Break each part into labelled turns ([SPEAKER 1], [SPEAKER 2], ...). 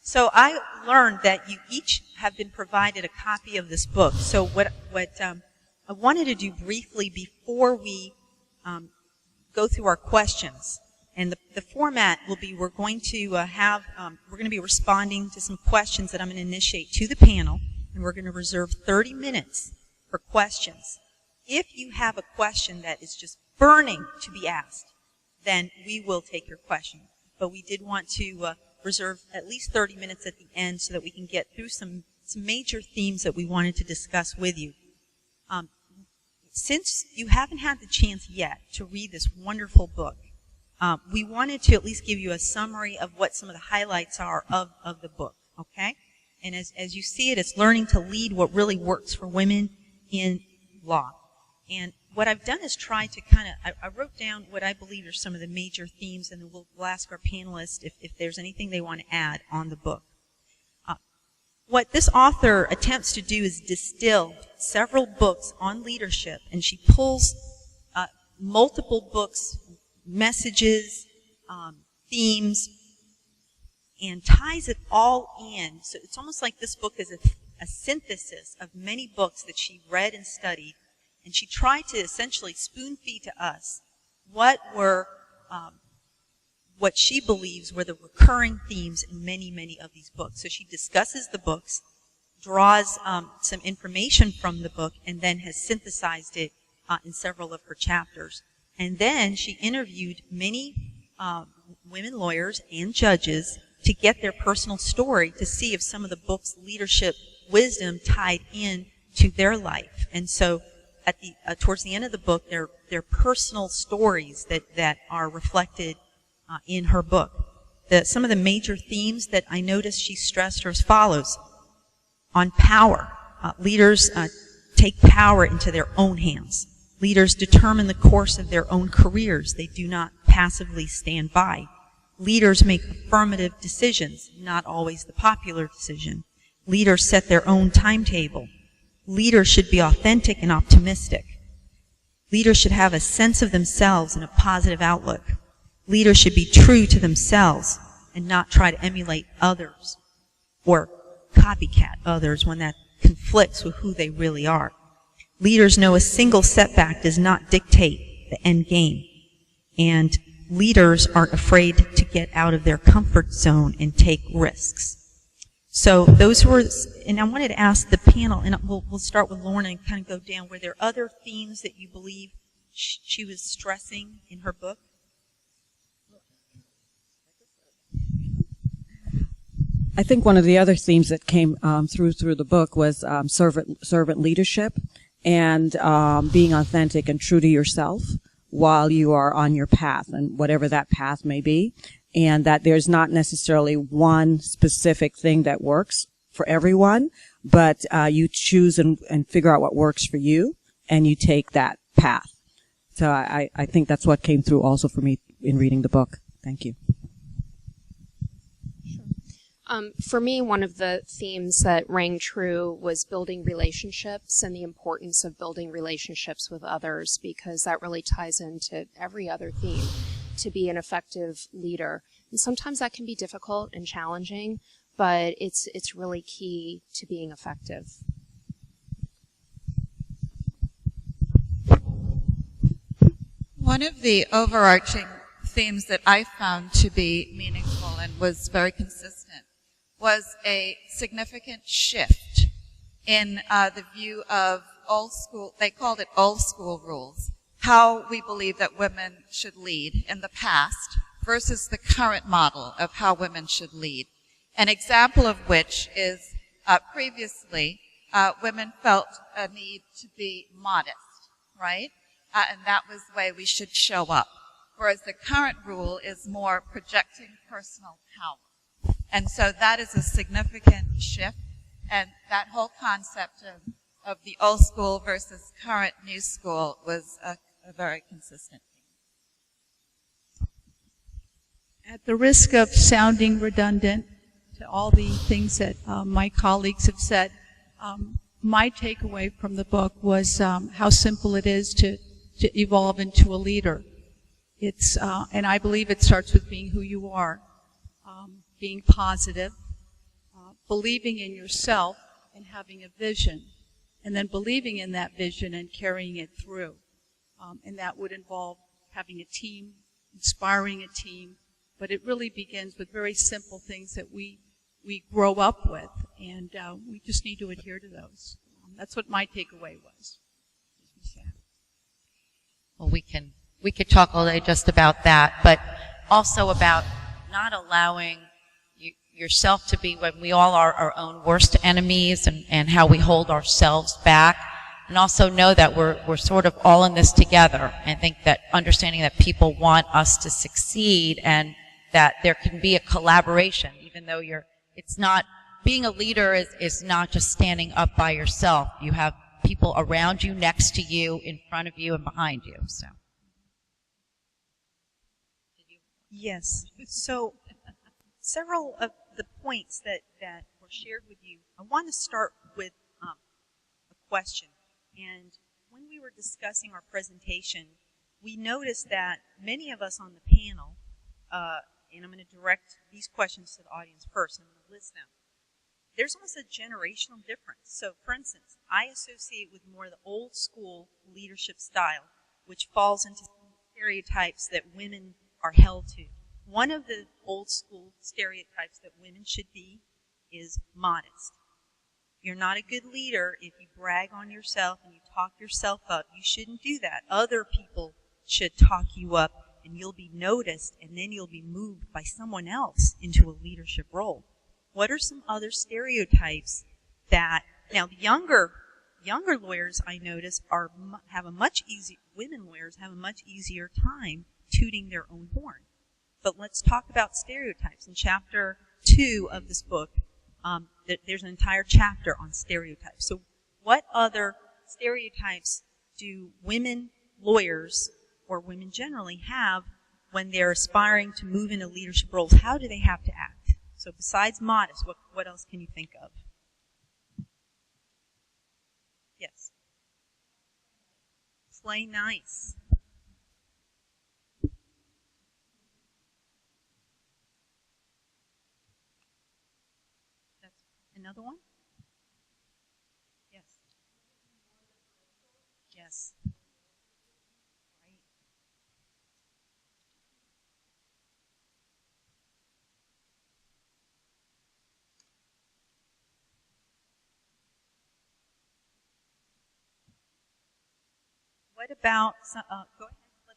[SPEAKER 1] So I learned that you each have been provided a copy of this book. So what I wanted to do briefly before we go through our questions, and the format will be we're going to be responding to some questions that I'm going to initiate to the panel, and we're going to reserve 30 minutes for questions. If you have a question that is just burning to be asked, then we will take your question. But we did want to reserve at least 30 minutes at the end so that we can get through some major themes that we wanted to discuss with you. Since you haven't had the chance yet to read this wonderful book, we wanted to at least give you a summary of what some of the highlights are of the book, okay? And as you see it, it's Learning to Lead, What Really Works for Women in Law. And what I've done is try to I wrote down what I believe are some of the major themes, and then we'll ask our panelists if there's anything they want to add on the book. What this author attempts to do is distill several books on leadership, and she pulls multiple books, messages, themes, and ties it all in. So it's almost like this book is a synthesis of many books that she read and studied, and she tried to essentially spoon-feed to us what she believes were the recurring themes in many, many of these books. So she discusses the books, draws some information from the book, and then has synthesized it in several of her chapters. And then she interviewed many women lawyers and judges to get their personal story to see if some of the book's leadership wisdom tied in to their life. And so towards the end of the book, they're personal stories that are reflected in her book. Some of the major themes that I noticed she stressed are as follows. On power, leaders take power into their own hands. Leaders determine the course of their own careers. They do not passively stand by. Leaders make affirmative decisions, not always the popular decision. Leaders set their own timetable. Leaders should be authentic and optimistic. Leaders should have a sense of themselves and a positive outlook. Leaders should be true to themselves and not try to emulate others or copycat others when that conflicts with who they really are. Leaders know a single setback does not dictate the end game. And leaders aren't afraid to get out of their comfort zone and take risks. So those were, and I wanted to ask the panel, and we'll start with Lorna and kind of go down. Were there other themes that you believe she was stressing in her book?
[SPEAKER 2] I think one of the other themes that came through the book was servant leadership and being authentic and true to yourself while you are on your path, and whatever that path may be, and that there's not necessarily one specific thing that works for everyone, but you choose and figure out what works for you, and you take that path. So I think that's what came through also for me in reading the book. Thank you.
[SPEAKER 3] For me, one of the themes that rang true was building relationships and the importance of building relationships with others, because that really ties into every other theme, to be an effective leader. And sometimes that can be difficult and challenging, but it's really key to being effective.
[SPEAKER 4] One of the overarching themes that I found to be meaningful and was very consistent was a significant shift in the view of old school, they called it old school rules, how we believe that women should lead in the past versus the current model of how women should lead. An example of which is previously women felt a need to be modest, right? And that was the way we should show up. Whereas the current rule is more projecting personal power. And so that is a significant shift, and that whole concept of the old school versus current new school was a very consistent theme.
[SPEAKER 5] At the risk of sounding redundant to all the things that my colleagues have said, my takeaway from the book was how simple it is to evolve into a leader. It's and I believe it starts with being who you are. Being positive, believing in yourself and having a vision, and then believing in that vision and carrying it through. And that would involve having a team, inspiring a team, but it really begins with very simple things that we grow up with, and we just need to adhere to those. That's what my takeaway was.
[SPEAKER 6] Well, we could talk all day just about that, but also about not allowing yourself to be, when we all are our own worst enemies, and how we hold ourselves back, and also know that we're sort of all in this together. I think that understanding that people want us to succeed, and that there can be a collaboration, even though it's not, being a leader is not just standing up by yourself. You have people around you, next to you, in front of you, and behind you. So.
[SPEAKER 1] Yes. So several of the points that were shared with you, I want to start with a question. And when we were discussing our presentation, we noticed that many of us on the panel, and I'm going to direct these questions to the audience first, and I'm going to list them. There's almost a generational difference. So, for instance, I associate with more of the old school leadership style, which falls into stereotypes that women are held to. One of the old school stereotypes that women should be is modest. You're not a good leader if you brag on yourself and you talk yourself up. You shouldn't do that. Other people should talk you up, and you'll be noticed, and then you'll be moved by someone else into a leadership role. What are some other stereotypes that, now the younger lawyers I notice have a much easier, women lawyers have a much easier time tooting their own horn. But let's talk about stereotypes. In chapter 2 of this book, there's an entire chapter on stereotypes. So what other stereotypes do women lawyers, or women generally, have when they're aspiring to move into leadership roles? How do they have to act? So besides modest, what else can you think of? Yes. Play nice. That's another one? Yes. Yes. Right. What about, go ahead,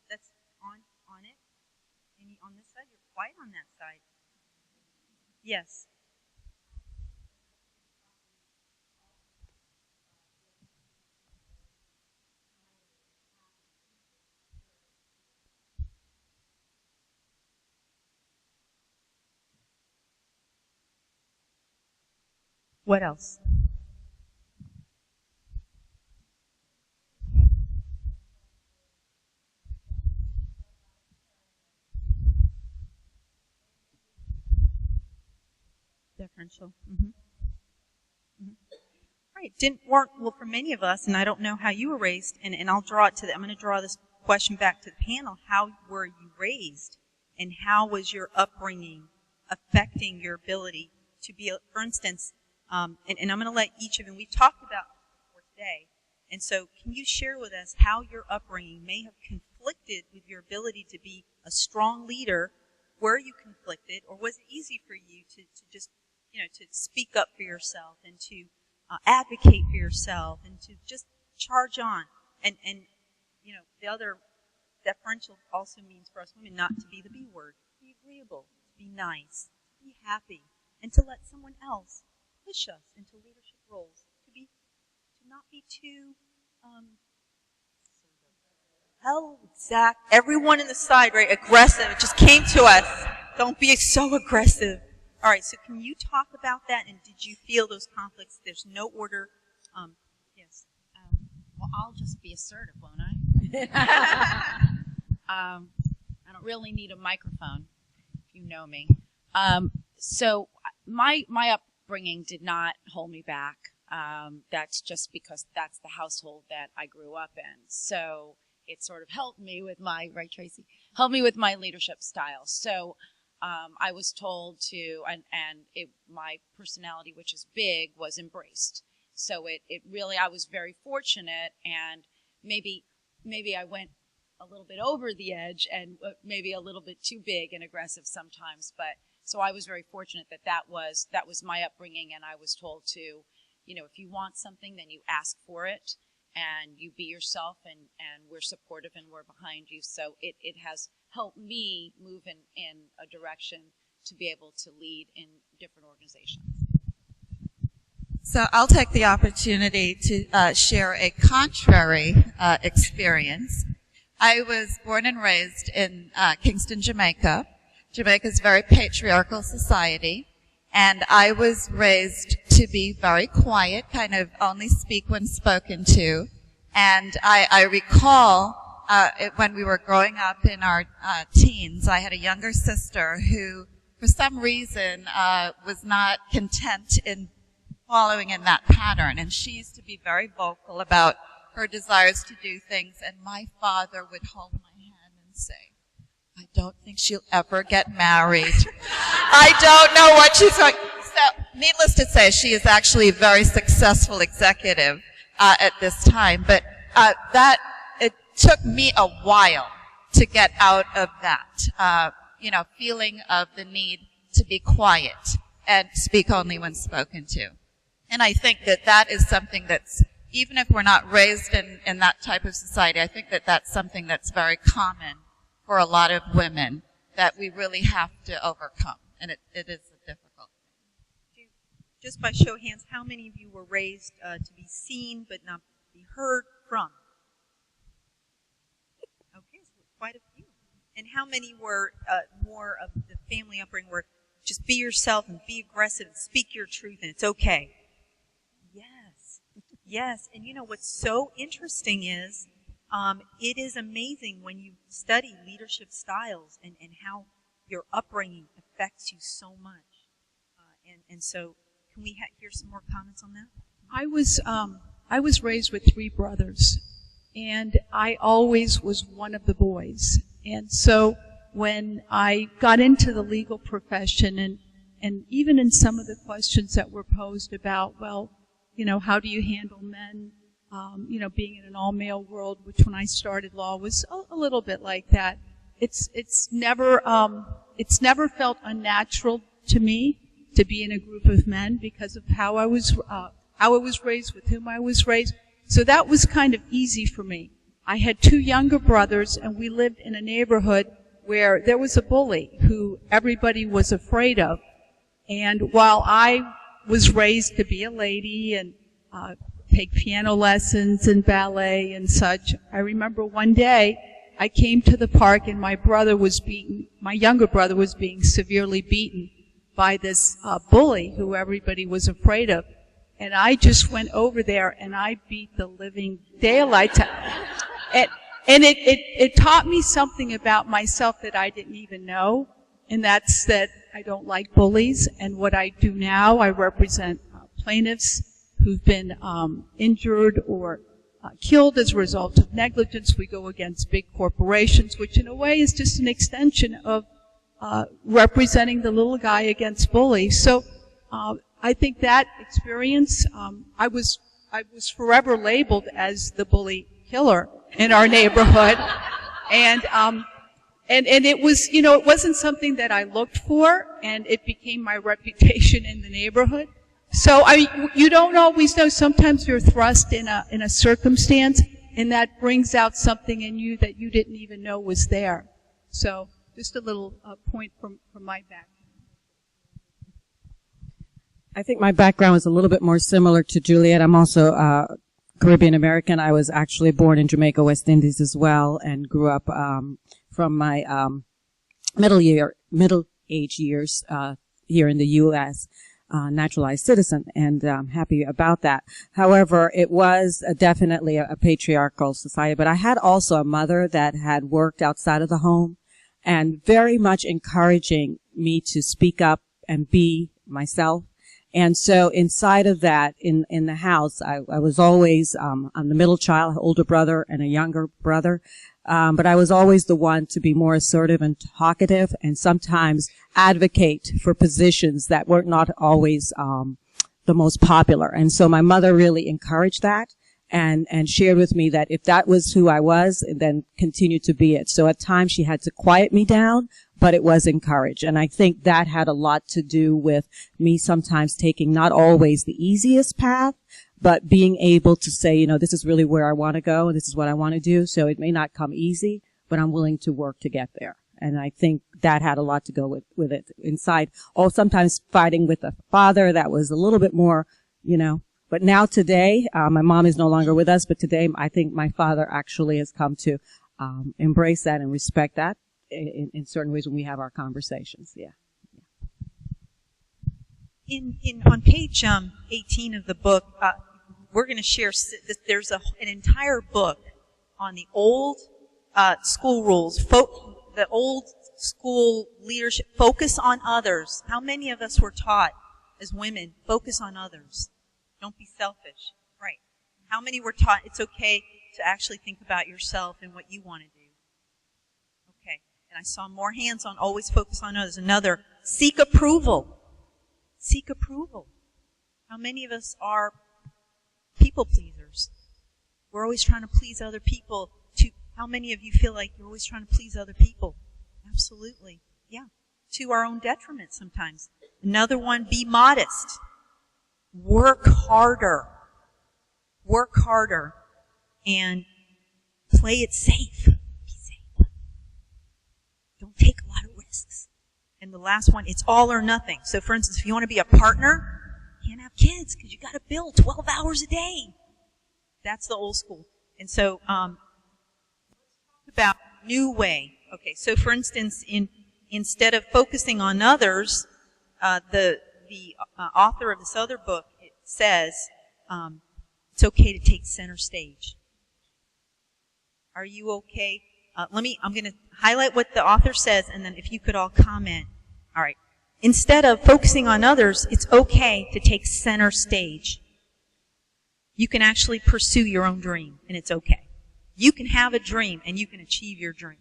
[SPEAKER 1] that's on it. Any on this side? You're quiet on that side. Yes. What else? Differential. Mm-hmm. Mm-hmm. Right. Didn't work well for many of us, and I don't know how you were raised, and I'll draw it to I'm going to draw this question back to the panel. How were you raised, and how was your upbringing affecting your ability to be, for instance, and I'm going to let each of you, we've talked about before today, and so can you share with us how your upbringing may have conflicted with your ability to be a strong leader? Were you conflicted, or was it easy for you to just, to speak up for yourself and to advocate for yourself and to just charge on? And the other deferential also means for us women not to be the B word, to be agreeable, to be nice, to be happy, and to let someone else push us into leadership roles, to not be too exact. Everyone in the side, right? Aggressive. It just came to us. Don't be so aggressive. All right. So can you talk about that? And did you feel those conflicts? There's no order. Yes.
[SPEAKER 7] Well, I'll just be assertive, won't I? I don't really need a microphone, if you know me. So my upbringing did not hold me back. That's just because that's the household that I grew up in. So it sort of helped me with my, right, Tracy? Helped me with my leadership style. So I was told to, my personality, which is big, was embraced. So it really, I was very fortunate, and maybe I went a little bit over the edge and maybe a little bit too big and aggressive sometimes. But so I was very fortunate that was my upbringing, and I was told to, if you want something, then you ask for it, and you be yourself, and we're supportive and we're behind you. So it has helped me move in a direction to be able to lead in different organizations.
[SPEAKER 4] So I'll take the opportunity to share a contrary experience. I was born and raised in Kingston, Jamaica. Jamaica is a very patriarchal society, and I was raised to be very quiet, kind of only speak when spoken to. And I recall when we were growing up in our teens, I had a younger sister who, for some reason, was not content in following in that pattern. And she used to be very vocal about her desires to do things. And my father would hold my hand and say, I don't think she'll ever get married. I don't know what she's going. So, needless to say, she is actually a very successful executive at this time. But it took me a while to get out of that, feeling of the need to be quiet and speak only when spoken to. And I think that is something that's, even if we're not raised in that type of society, I think that's something that's very common for a lot of women that we really have to overcome. And it is a difficult thing.
[SPEAKER 1] Just by show of hands, how many of you were raised to be seen but not be heard from? Okay, so quite a few. And how many were more of the family upbringing where just be yourself and be aggressive and speak your truth and it's okay? Yes. Yes. And what's so interesting is it is amazing when you study leadership styles and how your upbringing affects you so much. And so can we hear some more comments on that?
[SPEAKER 5] I was raised with 3 brothers, and I always was one of the boys. And so when I got into the legal profession, and even in some of the questions that were posed about, well, how do you handle men, being in an all-male world, which when I started law was a little bit like that. It's never felt unnatural to me to be in a group of men because of how I was raised, with whom I was raised. So that was kind of easy for me. I had 2 younger brothers, and we lived in a neighborhood where there was a bully who everybody was afraid of. And while I was raised to be a lady and take piano lessons and ballet and such, I remember one day I came to the park and my younger brother was being severely beaten by this bully who everybody was afraid of. And I just went over there and I beat the living daylights out. And it taught me something about myself that I didn't even know, and that's that I don't like bullies. And what I do now, I represent plaintiffs who've been injured or killed as a result of negligence. We go against big corporations, which in a way is just an extension of representing the little guy against bullies. So I think that experience, I was forever labeled as the bully killer in our neighborhood, and it was, it wasn't something that I looked for, and it became my reputation in the neighborhood. So you don't always know. Sometimes you're thrust in a circumstance, and that brings out something in you that you didn't even know was there. So just a little point from my background.
[SPEAKER 2] I think my background is a little bit more similar to Juliet. I'm also Caribbean American. I was actually born in Jamaica, West Indies as well, and grew up from my middle age years here in the U.S. Naturalized citizen, and I'm happy about that. However, it was definitely a patriarchal society, but I had also a mother that had worked outside of the home and very much encouraging me to speak up and be myself. And so inside of that, in the house, I was always, I'm the middle child, older brother and a younger brother. But I was always the one to be more assertive and talkative and sometimes advocate for positions that were not always the most popular. And so my mother really encouraged that and shared with me that if that was who I was, then continue to be it. So at times she had to quiet me down, but it was encouraged. And I think that had a lot to do with me sometimes taking not always the easiest path, but being able to say, you know, this is really where I want to go and this is what I want to do. So it may not come easy, but I'm willing to work to get there. And I think that had a lot to go with it inside. Or sometimes fighting with a father that was a little bit more, you know. But now today, my mom is no longer with us, but today I think my father actually has come to embrace that and respect that in certain ways when we have our conversations. Yeah.
[SPEAKER 1] On page 18 of the book, we're going to share, there's an entire book on the old school rules, the old school leadership, focus on others. How many of us were taught as women, focus on others? Don't be selfish. Right. How many were taught it's okay to actually think about yourself and what you want to do? Okay. And I saw more hands on always focus on others. Another, seek approval. Seek approval. How many of us are people pleasers? We're always trying to please other people. How many of you feel like you're always trying to please other people? Absolutely. Yeah. To our own detriment sometimes. Another one, be modest. Work harder. Work harder. And play it safe. Be safe. Don't take a lot of risks. And the last one, it's all or nothing. So for instance, if you want to be a partner, you can't have kids because you got to bill 12 hours a day. That's the old school. And so, about new way. Okay, so for instance, instead of focusing on others, the author of this other book, it says, it's okay to take center stage. Are you okay? I'm going to highlight what the author says, and then if you could all comment. All right. Instead of focusing on others, it's okay to take center stage. You can actually pursue your own dream, and it's okay. You can have a dream, and you can achieve your dream.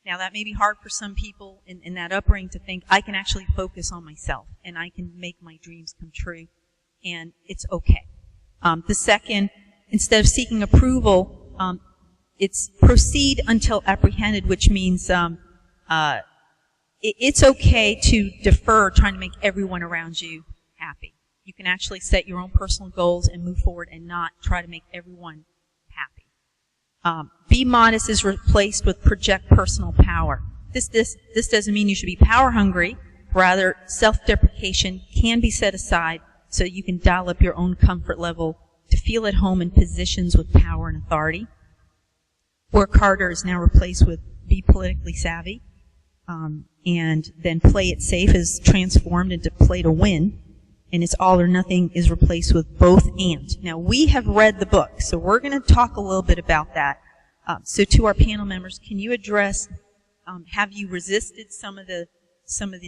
[SPEAKER 1] Now, that may be hard for some people in that upbringing to think, I can actually focus on myself, and I can make my dreams come true, and it's okay. The second, instead of seeking approval, it's proceed until apprehended, which means it's okay to defer trying to make everyone around you happy. You can actually set your own personal goals and move forward and not try to make everyone happy. Be modest is replaced with project personal power. This doesn't mean you should be power hungry. Rather, self-deprecation can be set aside so you can dial up your own comfort level to feel at home in positions with power and authority. Work harder is now replaced with be politically savvy. And then play it safe is transformed into play to win. And it's all or nothing is replaced with both and. Now, we have read the book, so we're going to talk a little bit about that. So to our panel members, can you address, have you resisted some of the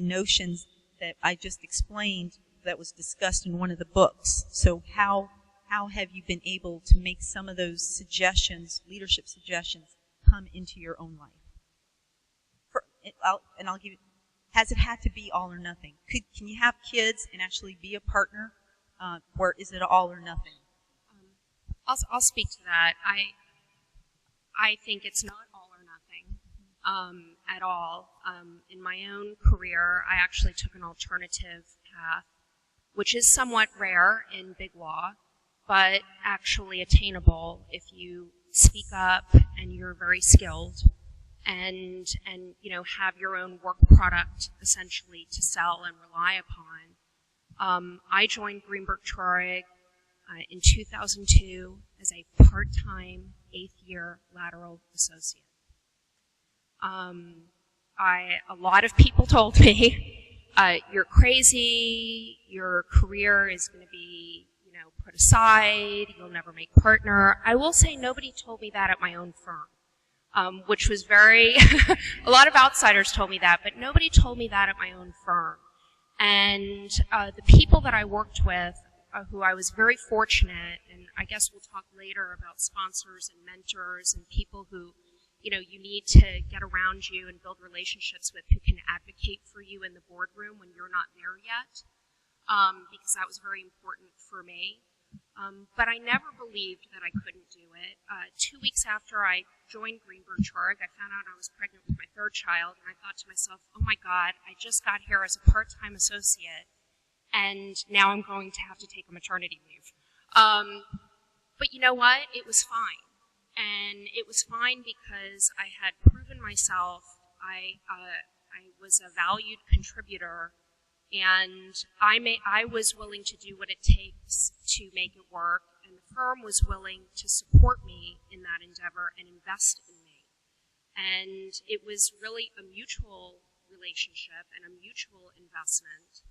[SPEAKER 1] notions that I just explained that was discussed in one of the books? So how have you been able to make some of those suggestions, leadership suggestions, come into your own life? I'll give you, has it had to be all or nothing? Can you have kids and actually be a partner? Or is it all or nothing?
[SPEAKER 3] I'll speak to that. I think it's not all or nothing at all. In my own career, I actually took an alternative path, which is somewhat rare in big law, but actually attainable if you speak up and you're very skilled and have your own work product essentially to sell and rely upon. I joined Greenberg Traurig in 2002 as a part-time 8th-year lateral associate. A lot of people told me, you're crazy, your career is going to be, put aside, you'll never make partner. I will say nobody told me that at my own firm, which was a lot of outsiders told me that, but nobody told me that at my own firm. And the people that I worked with, who I was very fortunate, and I guess we'll talk later about sponsors and mentors and people who you need to get around you and build relationships with who can advocate for you in the boardroom when you're not there yet, because that was very important for me. But I never believed that I couldn't do it. 2 weeks after I joined Greenberg Traurig, I found out I was pregnant with my third child, and I thought to myself, oh my God, I just got here as a part-time associate, and now I'm going to have to take a maternity leave. But you know what? It was fine. And it was fine because I had proven myself. I was a valued contributor, and I was willing to do what it takes to make it work, and the firm was willing to support me in that endeavor and invest in me. And it was really a mutual relationship and a mutual investment.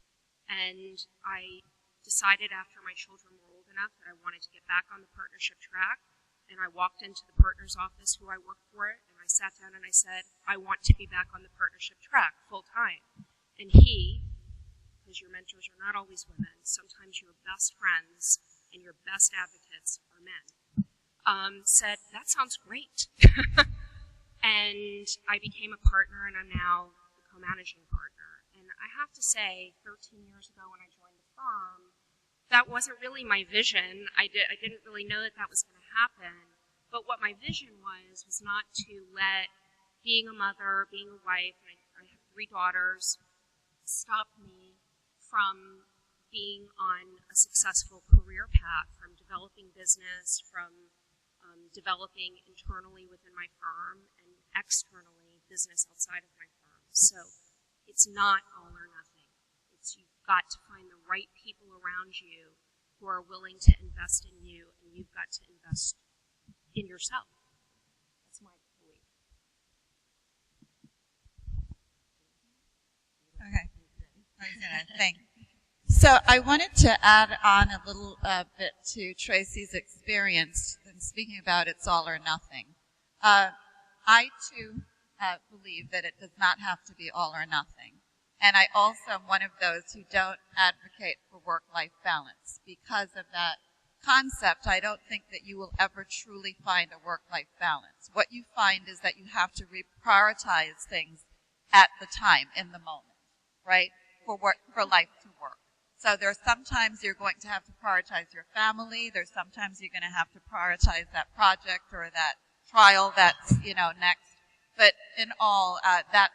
[SPEAKER 3] And I decided after my children were old enough that I wanted to get back on the partnership track. And I walked into the partner's office who I worked for, and I sat down and I said, I want to be back on the partnership track full time. And he, because your mentors are not always women, sometimes your best friends and your best advocates are men, said, that sounds great. And I became a partner, and I'm now the co-managing partner. And I have to say, 13 years ago when I joined the firm, that wasn't really my vision. I didn't really know that was going to happen. But what my vision was not to let being a mother, being a wife, and I have 3 daughters, stop me from being on a successful career path, from developing business, from developing internally within my firm, and externally business outside of my firm. So it's not all or nothing. You've got to find the right people around you who are willing to invest in you, and you've got to invest in yourself. That's my belief.
[SPEAKER 4] Okay. I was gonna think. So I wanted to add on a little bit to Tracy's experience in speaking about it's all or nothing. I too believe that it does not have to be all or nothing. And I also am one of those who don't advocate for work-life balance. Because of that concept, I don't think that you will ever truly find a work-life balance. What you find is that you have to reprioritize things at the time, in the moment, right, for life to work. So there's sometimes you're going to have to prioritize your family. There's sometimes you're going to have to prioritize that project or that trial that's, next. But in all, that's,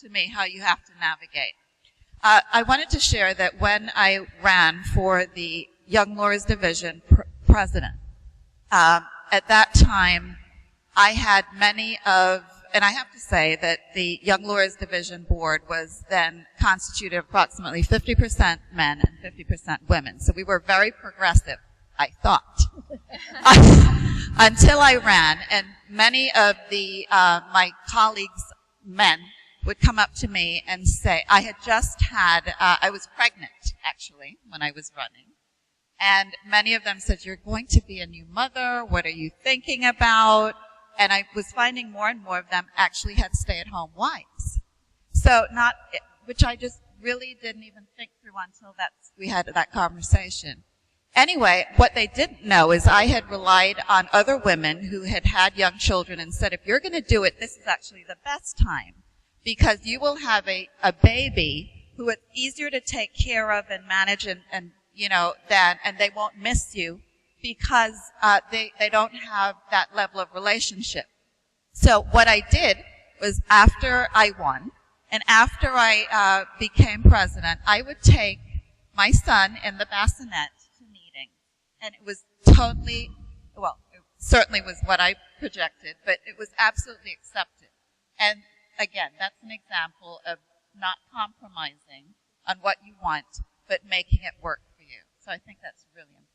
[SPEAKER 4] to me, how you have to navigate. I wanted to share that when I ran for the Young Lawyers Division president, at that time, I had and I have to say that the Young Lawyers Division board was then constituted of approximately 50% men and 50% women. So we were very progressive, I thought, until I ran, and many of my colleagues, men, would come up to me and say, I had just had, I was pregnant, actually, when I was running. And many of them said, you're going to be a new mother. What are you thinking about? And I was finding more and more of them actually had stay-at-home wives. So which I just really didn't even think through until we had that conversation. Anyway, what they didn't know is I had relied on other women who had had young children and said, if you're going to do it, this is actually the best time. Because you will have a baby who is easier to take care of and manage and they won't miss you because they don't have that level of relationship. So what I did was after I won and after I became president, I would take my son in the bassinet to meetings. And it was totally, it certainly was what I projected, but it was absolutely accepted. And again, that's an example of not compromising on what you want, but making it work for you. So I think that's really important.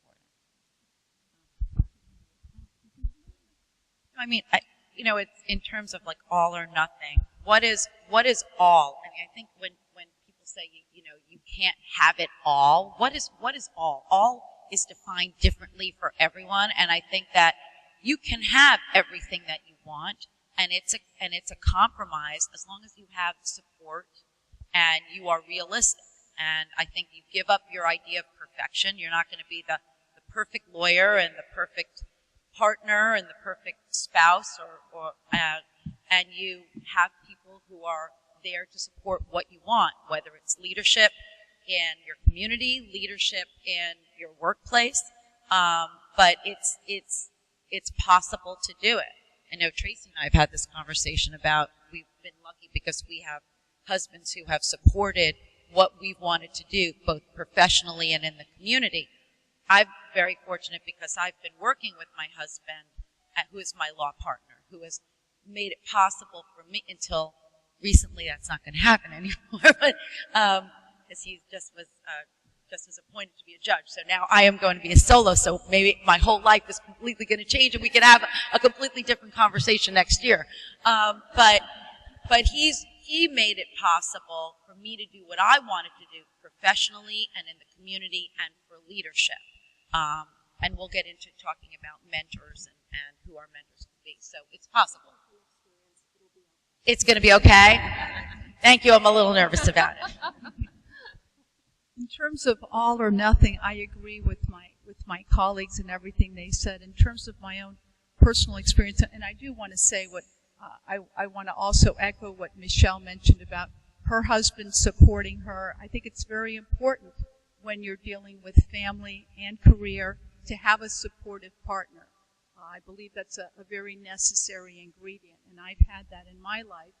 [SPEAKER 6] I mean, it's in terms of like all or nothing. What is all? I mean, I think when people say you can't have it all, what is all? All is defined differently for everyone, and I think that you can have everything that you want. And it's a compromise as long as you have support and you are realistic. And I think you give up your idea of perfection. You're not going to be the perfect lawyer and the perfect partner and the perfect spouse or and you have people who are there to support what you want, whether it's leadership in your community, leadership in your workplace, but it's possible to do it. I know Tracy and I have had this conversation about, we've been lucky because we have husbands who have supported what we've wanted to do, both professionally and in the community. I'm very fortunate because I've been working with my husband, who is my law partner, who has made it possible for me, until recently that's not going to happen anymore, but because he just was appointed to be a judge. So now I am going to be a solo, so maybe my whole life is completely going to change and we can have a completely different conversation next year. But he made it possible for me to do what I wanted to do professionally and in the community and for leadership. And we'll get into talking about mentors and who our mentors can be. So it's possible. It's going to be okay? Thank you. I'm a little nervous about it.
[SPEAKER 5] In terms of all or nothing, I agree with my colleagues and everything they said. In terms of my own personal experience, and I do want to say what I want to also echo what Michelle mentioned about her husband supporting her. I think it's very important when you're dealing with family and career to have a supportive partner. I believe that's a very necessary ingredient, and I've had that in my life.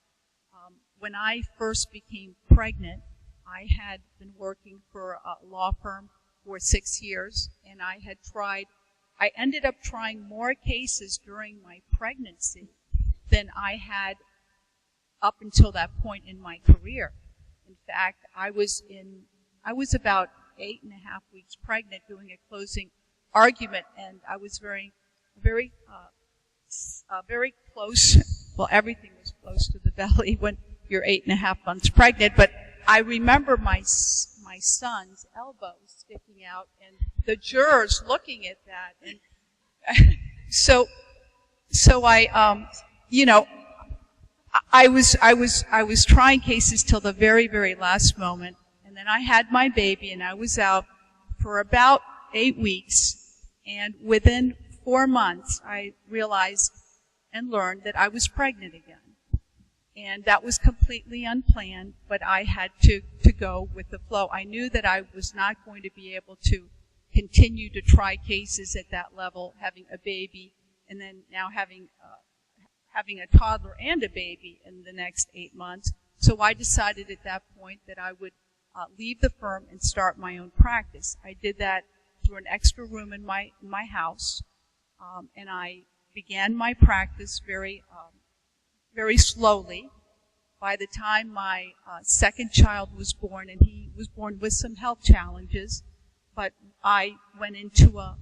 [SPEAKER 5] When I first became pregnant, I had been working for a law firm for 6 years, and I ended up trying more cases during my pregnancy than I had up until that point in my career. In fact, I was about 8.5 weeks pregnant doing a closing argument, and I was very close. Well, everything was close to the belly when you're 8.5 months pregnant, but I remember my son's elbow sticking out and the jurors looking at that. And so I was trying cases till the very, very last moment. And then I had my baby and I was out for about 8 weeks. And within 4 months, I realized and learned that I was pregnant again. And that was completely unplanned, but I had to go with the flow. I knew that I was not going to be able to continue to try cases at that level, having a baby, and then now having a toddler and a baby in the next 8 months. So I decided at that point that I would leave the firm and start my own practice. I did that through an extra room in my house, and I began my practice very slowly. By the time my second child was born, and he was born with some health challenges, but I went into a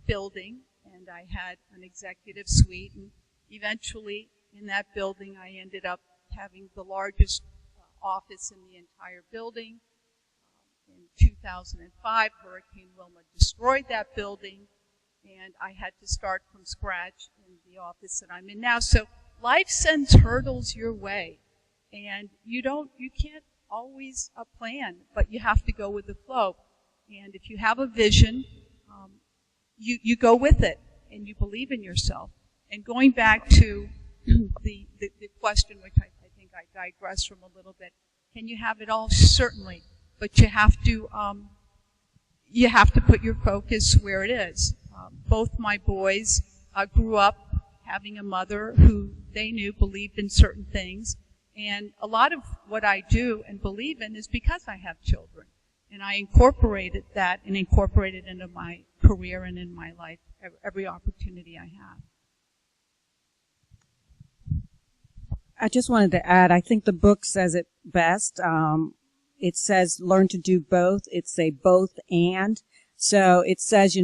[SPEAKER 5] building, and I had an executive suite, and eventually in that building I ended up having the largest office in the entire building. In 2005, Hurricane Wilma destroyed that building, and I had to start from scratch in the office that I'm in now. So life sends hurdles your way, and you can't always plan, but you have to go with the flow. And if you have a vision, you go with it, and you believe in yourself. And going back to the question, which I think I digressed from a little bit, can you have it all? Certainly, but you have to put your focus where it is. Both my boys grew up having a mother who they knew believed in certain things. And a lot of what I do and believe in is because I have children. And I incorporated that and incorporated into my career and in my life every opportunity I have.
[SPEAKER 2] I just wanted to add, I think the book says it best. It says learn to do both. It's a both and. So it says,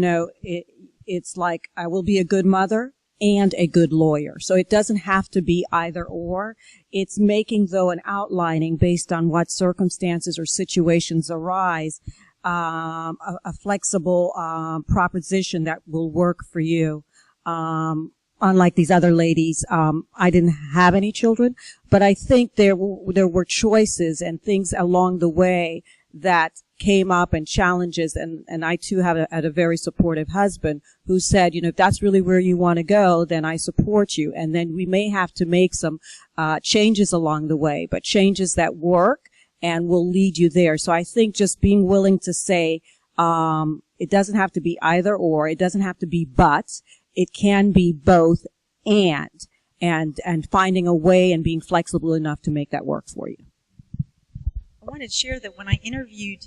[SPEAKER 2] it's like I will be a good mother and a good lawyer. So it doesn't have to be either or. It's making, though, an outlining based on what circumstances or situations arise, a flexible proposition that will work for you. Unlike these other ladies, I didn't have any children, but I think there were choices and things along the way that came up and challenges, and I too had a very supportive husband who said, if that's really where you want to go, then I support you. And then we may have to make some changes along the way, but changes that work and will lead you there. So I think just being willing to say, it doesn't have to be either or, it doesn't have to be but, it can be both and finding a way and being flexible enough to make that work for you.
[SPEAKER 1] I wanted to share that when I interviewed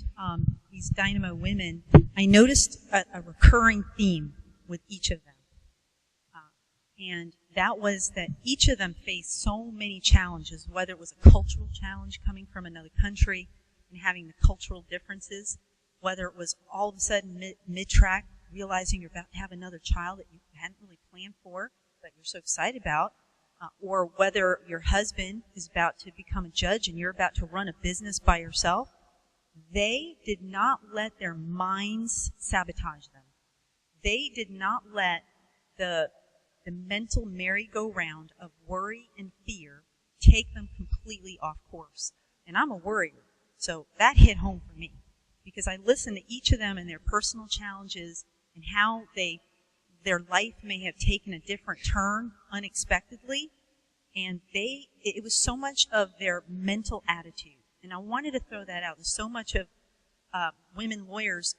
[SPEAKER 1] these Dynamo women, I noticed a recurring theme with each of them. And that was that each of them faced so many challenges, whether it was a cultural challenge coming from another country and having the cultural differences, whether it was all of a sudden mid-track realizing you're about to have another child that you hadn't really planned for, but you're so excited about, or whether your husband is about to become a judge and you're about to run a business by yourself. They did not let their minds sabotage them. They did not let the mental merry-go-round of worry and fear take them completely off course. And I'm a worrier, so that hit home for me because I listened to each of them and their personal challenges and how their life may have taken a different turn unexpectedly, and it was so much of their mental attitude. And I wanted to throw that out. There's so much of women lawyers,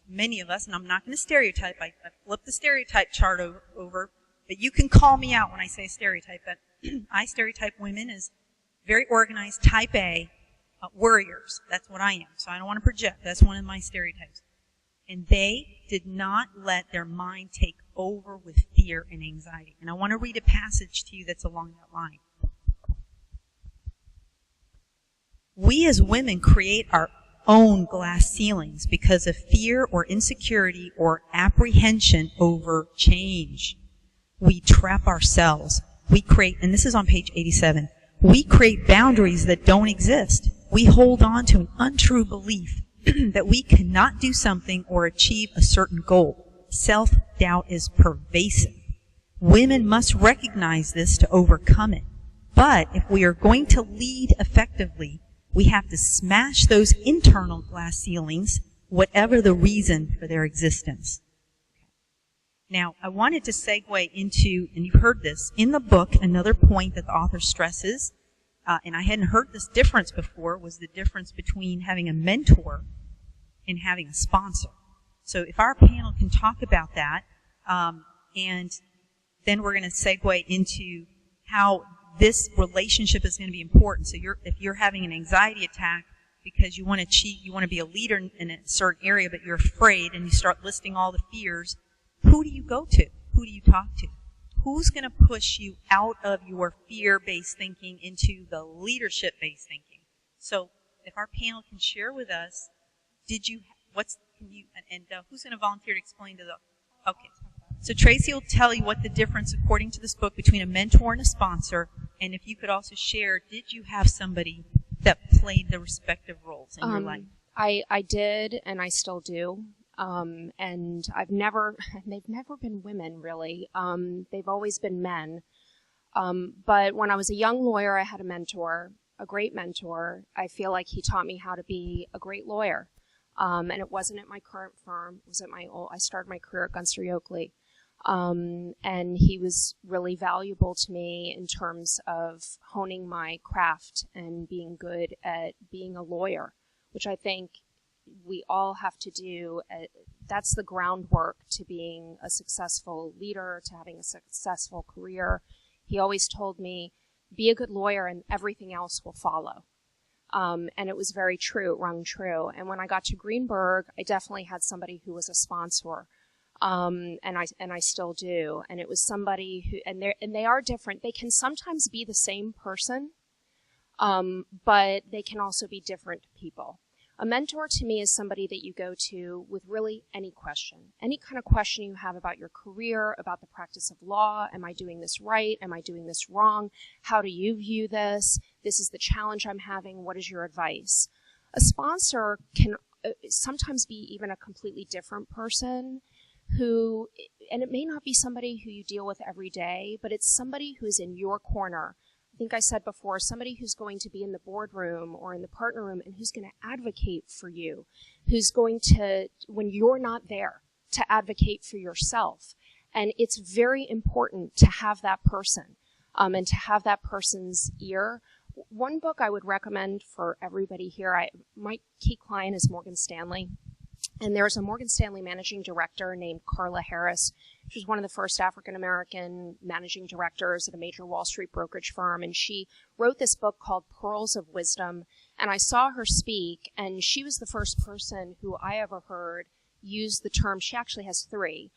[SPEAKER 1] many of us, and I'm not going to stereotype. I flipped the stereotype chart over, but you can call me out when I say stereotype. But I stereotype women as very organized, type A worriers. That's what I am. So I don't want to project. That's one of my stereotypes. And they did not let their mind take over with fear and anxiety. And I want to read a passage to you that's along that line. We as women create our own glass ceilings because of fear or insecurity or apprehension over change. We trap ourselves. We create, and this is on page 87, we create boundaries that don't exist. We hold on to an untrue belief that we cannot do something or achieve a certain goal. Self-doubt is pervasive. Women must recognize this to overcome it. But if we are going to lead effectively, we have to smash those internal glass ceilings, whatever the reason for their existence. Now, I wanted to segue into, and you've heard this, in the book, another point that the author stresses, and I hadn't heard this difference before, was the difference between having a mentor and having a sponsor. So if our panel can talk about that, and then we're going to segue into how this relationship is going to be important. So if you're having an anxiety attack because you want to cheat, you want to be a leader in a certain area, but you're afraid and you start listing all the fears, who do you go to? Who do you talk to? Who's going to push you out of your fear-based thinking into the leadership-based thinking? So if our panel can share with us, who's going to volunteer to explain to the, okay. So Tracy will tell you what the difference, according to this book, between a mentor and a sponsor, and if you could also share, did you have somebody that played the respective roles in your life?
[SPEAKER 3] I did, and I still do. And they've never been women, really. They've always been men. But when I was a young lawyer, I had a mentor, a great mentor. I feel like he taught me how to be a great lawyer. And it wasn't at my current firm. It was at I started my career at Gunster Yoakley. And he was really valuable to me in terms of honing my craft and being good at being a lawyer, which I think we all have to do. That's the groundwork to being a successful leader, to having a successful career. He always told me, be a good lawyer and everything else will follow. And it was very true. It rung true. And when I got to Greenberg, I definitely had somebody who was a sponsor. And I still do. And it was somebody who, and they are different. They can sometimes be the same person, but they can also be different people. A mentor to me is somebody that you go to with really any question. Any kind of question you have about your career, about the practice of law. Am I doing this right? Am I doing this wrong? How do you view this? This is the challenge I'm having. What is your advice? A sponsor can sometimes be even a completely different person who, and it may not be somebody who you deal with every day, but it's somebody who's in your corner. think I said before, somebody who's going to be in the boardroom or in the partner room and who's going to advocate for you, who's going to, when you're not there, to advocate for yourself. And it's very important to have that person, and to have that person's ear. One book I would recommend for everybody here, my key client is Morgan Stanley. And there's a Morgan Stanley managing director named Carla Harris. She was one of the first African-American managing directors at a major Wall Street brokerage firm. And she wrote this book called Pearls of Wisdom. And I saw her speak, and she was the first person who I ever heard use the term, she actually has three,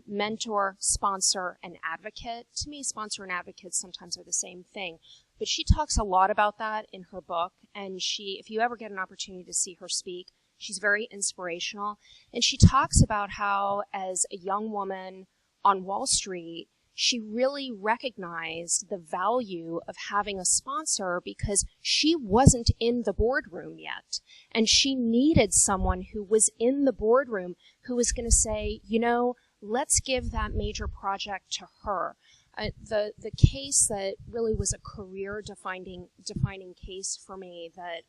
[SPEAKER 3] mentor, sponsor, and advocate. To me, sponsor and advocate sometimes are the same thing. But she talks a lot about that in her book. And if you ever get an opportunity to see her speak, she's very inspirational. And she talks about how, as a young woman on Wall Street, she really recognized the value of having a sponsor because she wasn't in the boardroom yet. And she needed someone who was in the boardroom who was going to say, you know, let's give that major project to her. The case that really was a career-defining case for me that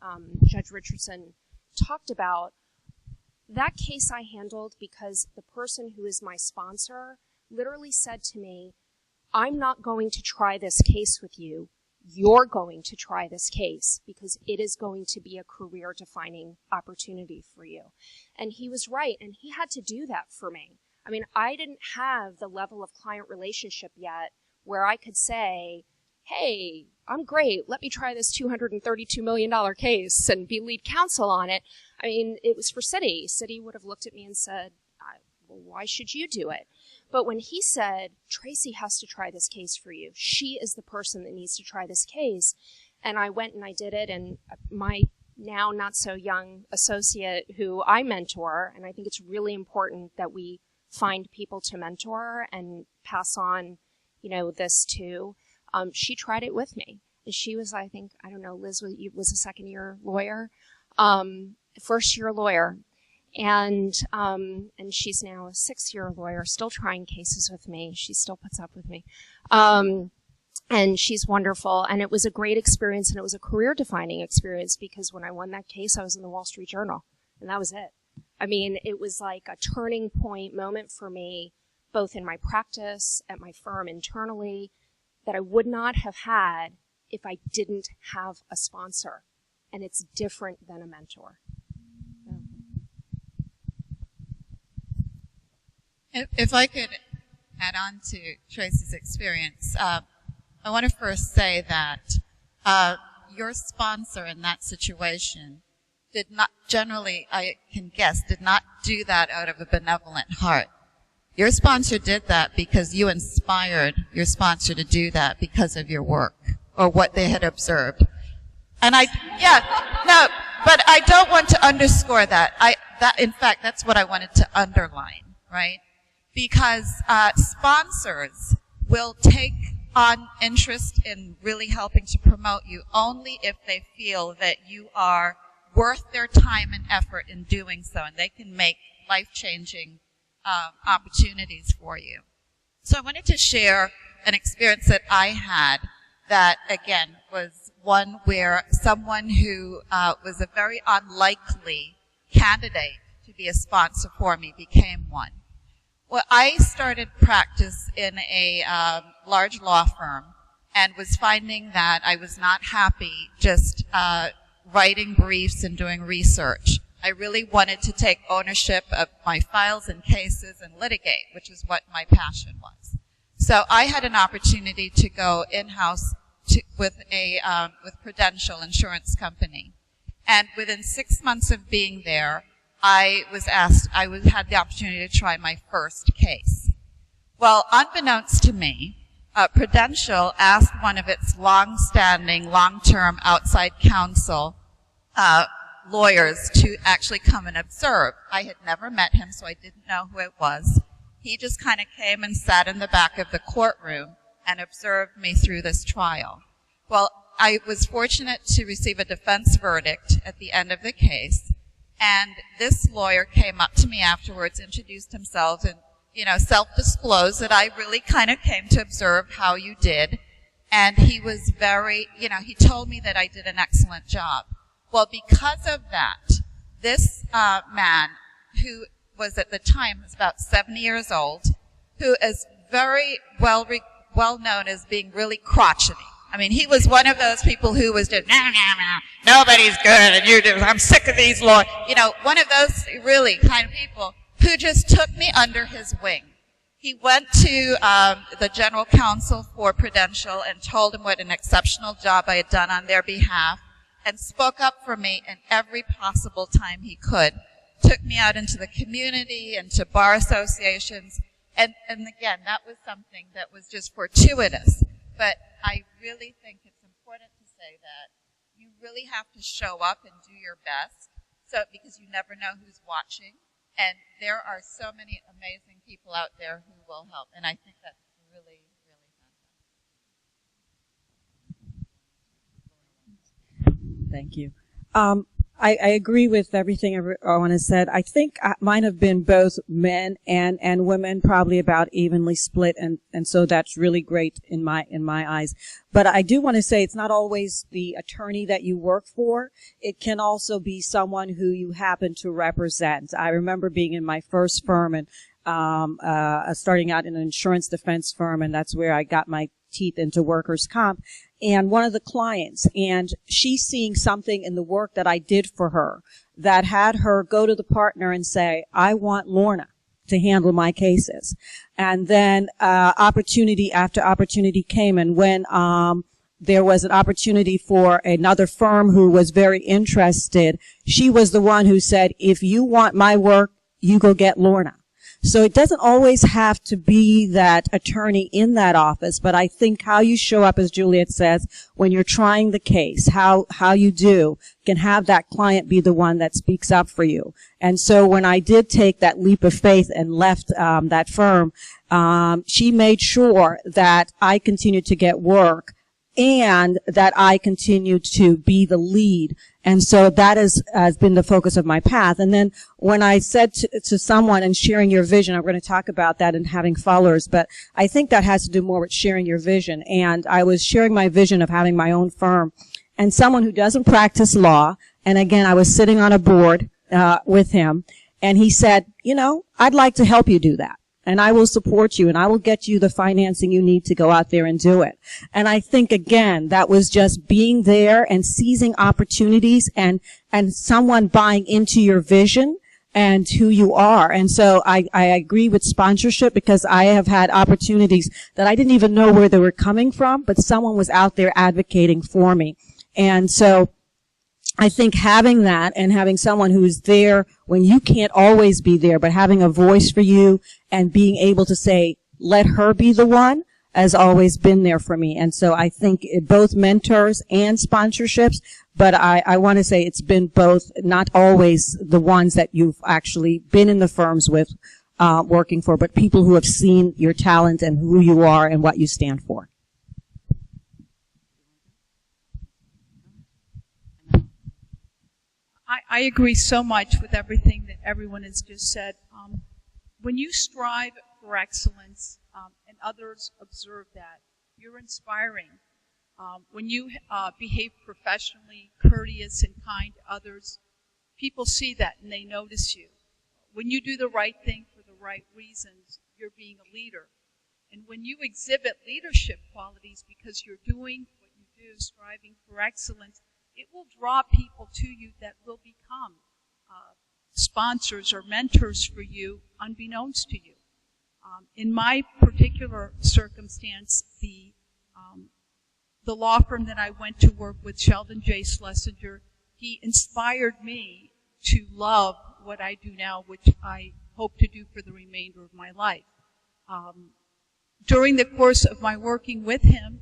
[SPEAKER 3] Judge Richardson talked about, that case I handled because the person who is my sponsor literally said to me, I'm not going to try this case with you. You're going to try this case because it is going to be a career-defining opportunity for you. And he was right, and he had to do that for me. I mean, I didn't have the level of client relationship yet where I could say, hey, I'm great. Let me try this $232 million case and be lead counsel on it. I mean, it was for Citi. Citi would have looked at me and said, well, why should you do it? But when he said, Tracy has to try this case for you, she is the person that needs to try this case, and I went and I did it, and my now not so young associate who I mentor, and I think it's really important that we find people to mentor and pass on, you know, this to. She tried it with me. And she was, I think, I don't know, Liz was a second-year lawyer, first-year lawyer. And she's now a 6-year lawyer, still trying cases with me. She still puts up with me. And she's wonderful. And it was a great experience, and it was a career-defining experience because when I won that case, I was in the Wall Street Journal, and that was it. I mean, it was like a turning point moment for me, both in my practice, at my firm internally, that I would not have had if I didn't have a sponsor. And it's different than a mentor.
[SPEAKER 4] If I could add on to Tracy's experience, I want to first say that your sponsor in that situation did not, generally, I can guess, did not do that out of a benevolent heart. Your sponsor did that because you inspired your sponsor to do that because of your work or what they had observed. And but I don't want to underscore that. In fact, that's what I wanted to underline, right? Because sponsors will take on interest in really helping to promote you only if they feel that you are worth their time and effort in doing so, and they can make life-changing opportunities for you. So I wanted to share an experience that I had that, again, was one where someone who was a very unlikely candidate to be a sponsor for me became one. Well, I started practice in a large law firm and was finding that I was not happy just writing briefs and doing research. I really wanted to take ownership of my files and cases and litigate, which is what my passion was. So I had an opportunity to go in-house with Prudential Insurance Company. And within 6 months of being there, I was asked, had the opportunity to try my first case. Well, unbeknownst to me, Prudential asked one of its long-standing, long-term outside counsel lawyers to actually come and observe. I had never met him, so I didn't know who it was. He just kind of came and sat in the back of the courtroom and observed me through this trial. Well, I was fortunate to receive a defense verdict at the end of the case, and this lawyer came up to me afterwards, introduced himself, and, self-disclosed that I really kind of came to observe how you did. And he was very, he told me that I did an excellent job. Well, because of that, this man, who was at the time was about 70 years old, who is very well known as being really crotchety. I mean, he was one of those people who was just, nobody's good, and I'm sick of these lawyers. One of those really kind of people who just took me under his wing. He went to the general counsel for Prudential and told him what an exceptional job I had done on their behalf, and spoke up for me in every possible time he could. Took me out into the community and to bar associations. And again, that was something that was just fortuitous. But I really think it's important to say that you really have to show up and do your best, because you never know who's watching. And there are so many amazing people out there who will help. And I think that's really, really fantastic.
[SPEAKER 2] Thank you. I agree with everything everyone has said. I think mine have been both men and women, probably about evenly split, and so that's really great in my eyes. But I do want to say it's not always the attorney that you work for. It can also be someone who you happen to represent. I remember being in my first firm and starting out in an insurance defense firm, and that's where I got my teeth into workers' comp. And one of the clients, and she's seeing something in the work that I did for her that had her go to the partner and say, I want Lorna to handle my cases. And then opportunity after opportunity came, and when there was an opportunity for another firm who was very interested, she was the one who said, if you want my work, you go get Lorna. So it doesn't always have to be that attorney in that office, but I think how you show up, as Juliet says, when you're trying the case, how you do, can have that client be the one that speaks up for you. And so when I did take that leap of faith and left that firm, she made sure that I continued to get work and that I continued to be the lead. And so that has been the focus of my path. And then when I said to someone and sharing your vision, I'm going to talk about that and having followers, but I think that has to do more with sharing your vision. And I was sharing my vision of having my own firm, and someone who doesn't practice law, and again, I was sitting on a board with him, and he said, I'd like to help you do that. And I will support you, and I will get you the financing you need to go out there and do it. And I think, again, that was just being there and seizing opportunities and someone buying into your vision and who you are. And so I agree with sponsorship, because I have had opportunities that I didn't even know where they were coming from, but someone was out there advocating for me. And so I think having that and having someone who's there when you can't always be there, but having a voice for you and being able to say, let her be the one, has always been there for me. And so I think both mentors and sponsorships, but I want to say it's been both, not always the ones that you've actually been in the firms with working for, but people who have seen your talent and who you are and what you stand for.
[SPEAKER 5] I agree so much with everything that everyone has just said. When you strive for excellence and others observe that, you're inspiring. When you behave professionally, courteous, and kind to others, people see that and they notice you. When you do the right thing for the right reasons, you're being a leader. And when you exhibit leadership qualities because you're doing what you do, striving for excellence, it will draw people to you that will become sponsors or mentors for you unbeknownst to you. In my particular circumstance, the law firm that I went to work with, Sheldon J. Schlesinger, he inspired me to love what I do now, which I hope to do for the remainder of my life. During the course of my working with him,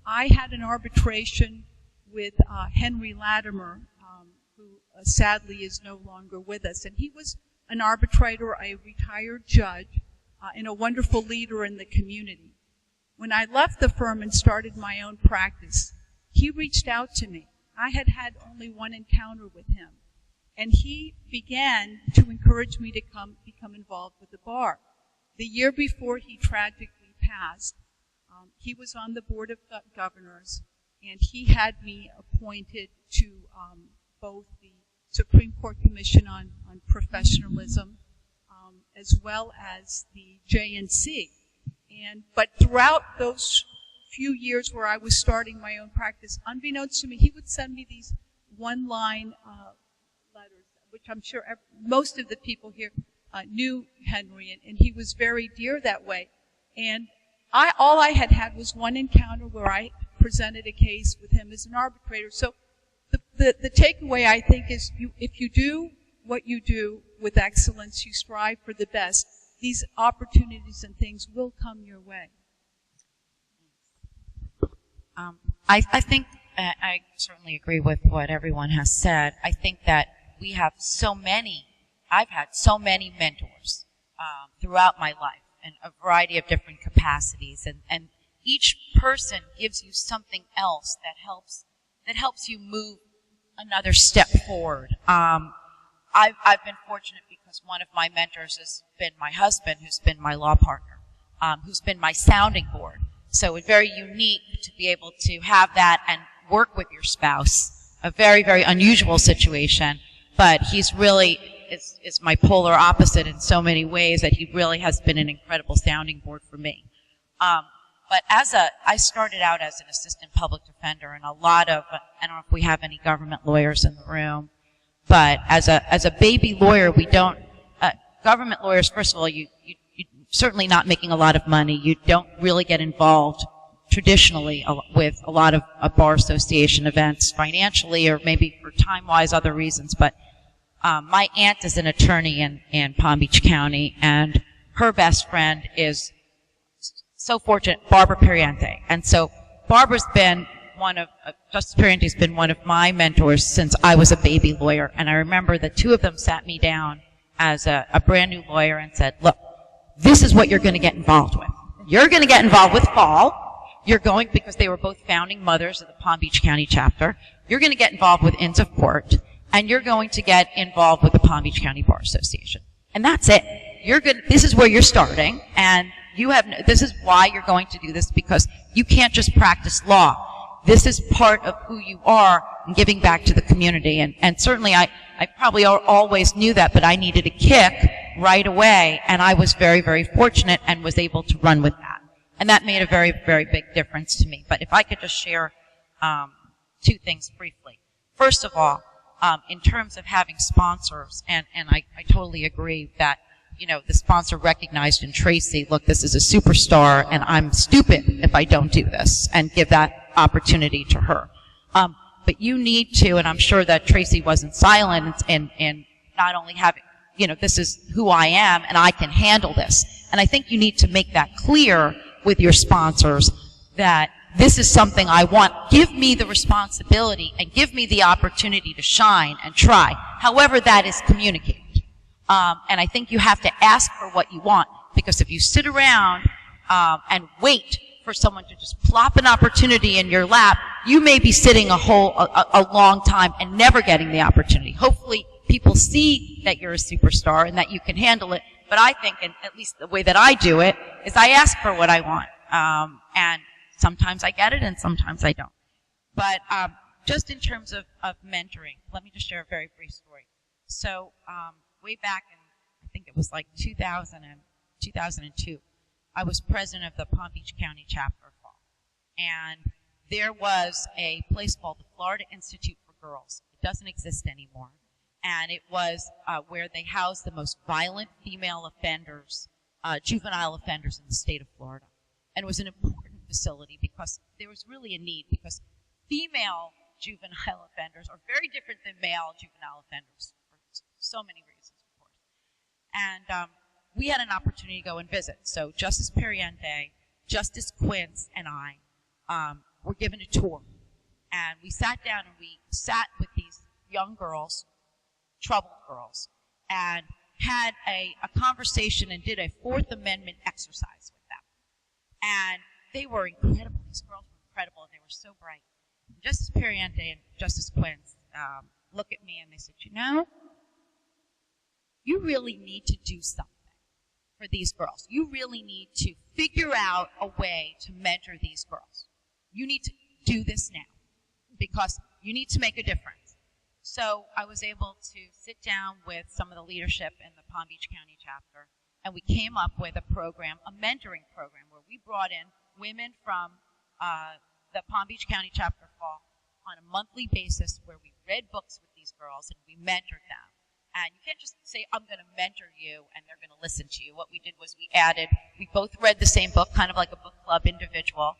[SPEAKER 5] I had an arbitration with Henry Latimer, who sadly is no longer with us. And he was an arbitrator, a retired judge, and a wonderful leader in the community. When I left the firm and started my own practice, he reached out to me. I had had only one encounter with him. And he began to encourage me to become involved with the bar. The year before he tragically passed, He was on the Board of Governors, and he had me appointed to both the Supreme Court Commission on Professionalism as well as the JNC. But throughout those few years where I was starting my own practice, unbeknownst to me, he would send me these one-line letters, which I'm sure most of the people here knew Henry, and he was very dear that way. And all I had was one encounter where I presented a case with him as an arbitrator. So the takeaway, I think, is if you do what you do with excellence, you strive for the best, these opportunities and things will come your way.
[SPEAKER 6] I think I certainly agree with what everyone has said. I think that I've had so many mentors throughout my life in a variety of different capacities, and each person gives you something else that helps you move another step forward. I've been fortunate because one of my mentors has been my husband, who's been my law partner, who's been my sounding board. So it's very unique to be able to have that and work with your spouse. A very, very unusual situation, but he's really is my polar opposite in so many ways that he really has been an incredible sounding board for me. But I started out as an assistant public defender, and a lot of, I don't know if we have any government lawyers in the room, but as a baby lawyer, we don't, government lawyers, first of all, you're certainly not making a lot of money. You don't really get involved traditionally with a lot of bar association events financially or maybe for time-wise other reasons. But my aunt is an attorney in Palm Beach County, and her best friend is so fortunate, Barbara Periente. And so Barbara's been Justice Periente's been one of my mentors since I was a baby lawyer. And I remember the two of them sat me down as a brand new lawyer and said, look, this is what you're going to get involved with. You're going to get involved with Fall. You're going, because they were both founding mothers of the Palm Beach County chapter, you're going to get involved with Inns of Court, and you're going to get involved with the Palm Beach County Bar Association. And that's it. This is where you're starting, and this is why you're going to do this, because you can't just practice law. This is part of who you are in giving back to the community. And certainly I probably always knew that, but I needed a kick right away, and I was very, very fortunate and was able to run with that. And that made a very, very big difference to me. But if I could just share two things briefly. First of all, in terms of having sponsors, and I totally agree that, the sponsor recognized in Tracy, look, this is a superstar, and I'm stupid if I don't do this, and give that opportunity to her. But you need to, and I'm sure that Tracy wasn't silent in not only having, this is who I am, and I can handle this. And I think you need to make that clear with your sponsors that this is something I want. Give me the responsibility and give me the opportunity to shine and try, however that is communicated. And I think you have to ask for what you want, because if you sit around and wait for someone to just plop an opportunity in your lap, you may be sitting a long time and never getting the opportunity. Hopefully people see that you're a superstar and that you can handle it. But I think, and at least the way that I do it, is I ask for what I want. And sometimes I get it and sometimes I don't. But just in terms of mentoring, let me just share a very brief story. So way back in, I think it was like 2002, I was president of the Palm Beach County chapter of Fall. And there was a place called the Florida Institute for Girls. It doesn't exist anymore. And it was where they housed the most violent female offenders, juvenile offenders in the state of Florida. And it was an important facility because there was really a need, because female juvenile offenders are very different than male juvenile offenders for so many reasons, of course. And we had an opportunity to go and visit. So Justice Periente, Justice Quince, and I were given a tour. And we sat down and we sat with these young girls, troubled girls, and had a conversation and did a Fourth Amendment exercise with them. And they were incredible. These girls were incredible. They were so bright. And Justice Periente and Justice Quince looked at me and they said, you really need to do something
[SPEAKER 7] for these girls. You really need to figure out a way to mentor these girls. You need to do this now because you need to make a difference. So I was able to sit down with some of the leadership in the Palm Beach County chapter, and we came up with a program, a mentoring program, where we brought in women from the Palm Beach County chapter fall on a monthly basis where we read books with these girls and we mentored them. And you can't just say, I'm going to mentor you, and they're going to listen to you. What we did was we both read the same book, kind of like a book club individual.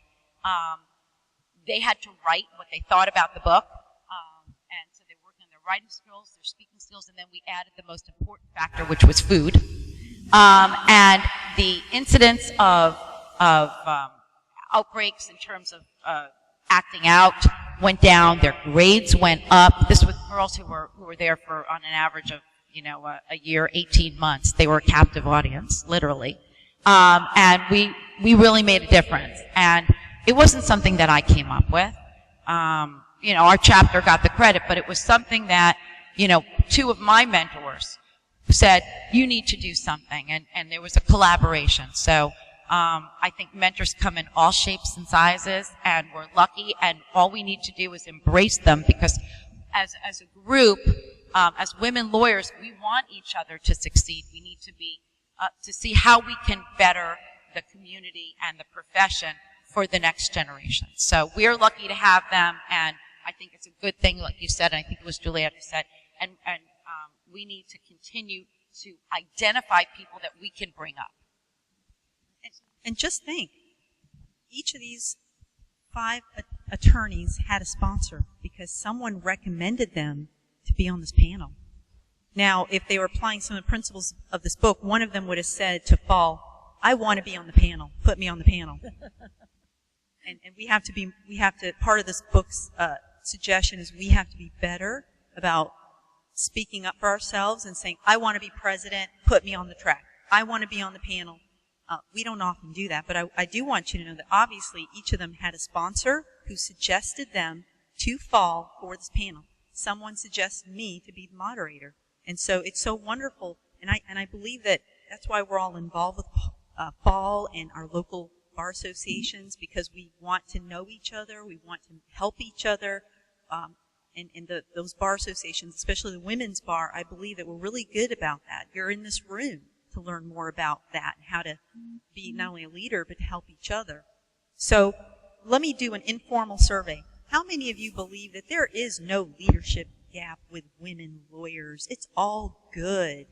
[SPEAKER 7] They had to write what they thought about the book. And so they worked on their writing skills, their speaking skills, and then we added the most important factor, which was food. And the incidence of outbreaks in terms of acting out went down. Their grades went up. This was girls who were there for on an average of a year, 18 months. They were a captive audience, literally. And we really made a difference. And it wasn't something that I came up with. Our chapter got the credit, but it was something that two of my mentors said, you need to do something, and there was a collaboration. So I think mentors come in all shapes and sizes, and we're lucky, and all we need to do is embrace them, because as a group, as women lawyers, we want each other to succeed. We need to be to see how we can better the community and the profession for the next generation. So we're lucky to have them, and I think it's a good thing, like you said, and I think it was Juliet who said, and we need to continue to identify people that we can bring up.
[SPEAKER 1] And just think, each of these 5 attorneys had a sponsor because someone recommended them to be on this panel. Now, if they were applying some of the principles of this book, one of them would have said to Fall, I want to be on the panel. Put me on the panel. And part of this book's suggestion is we have to be better about speaking up for ourselves and saying, I want to be president, put me on the track. I want to be on the panel. We don't often do that, but I do want you to know that obviously each of them had a sponsor who suggested them to Fall for this panel. Someone suggested me to be the moderator. And so it's so wonderful, and I believe that that's why we're all involved with Fall and our local bar associations, because we want to know each other, we want to help each other, and those bar associations, especially the women's bar, I believe that we're really good about that. You're in this room to learn more about that and how to be not only a leader, but to help each other. So let me do an informal survey. How many of you believe that there is no leadership gap with women lawyers? It's all good.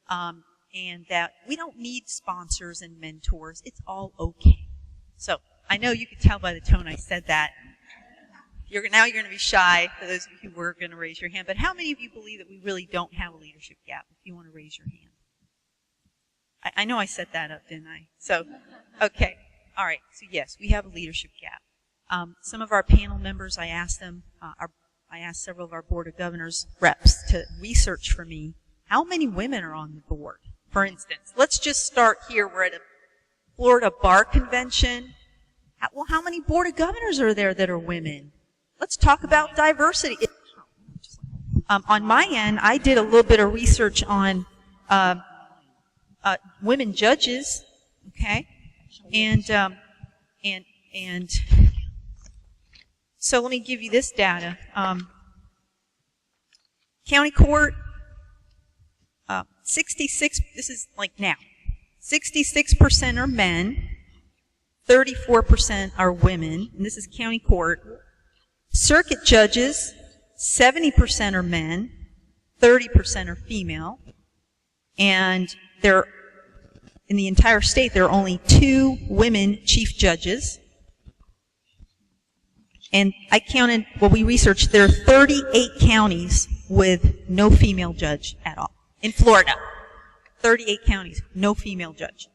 [SPEAKER 1] And that we don't need sponsors and mentors. It's all okay. So I know you could tell by the tone I said that. Now you're going to be shy, for those of you who were going to raise your hand. But how many of you believe that we really don't have a leadership gap? If you want to raise your hand. I know I set that up, didn't I? So, okay. All right. So yes, we have a leadership gap. Some of our panel members, I asked several of our Board of Governors reps to research for me how many women are on the board. For instance, let's just start here. We're at a Florida Bar Convention. Well, how many Board of Governors are there that are women? Let's talk about diversity. On my end, I did a little bit of research on women judges, okay, and so let me give you this data. County court, 66. This is like now. 66% are men, 34% are women, and this is county court. Circuit judges, 70% are men, 30% are female, and in the entire state, there are only 2 women chief judges. And I counted, we researched, there are 38 counties with no female judge at all. In Florida, 38 counties, no female judge.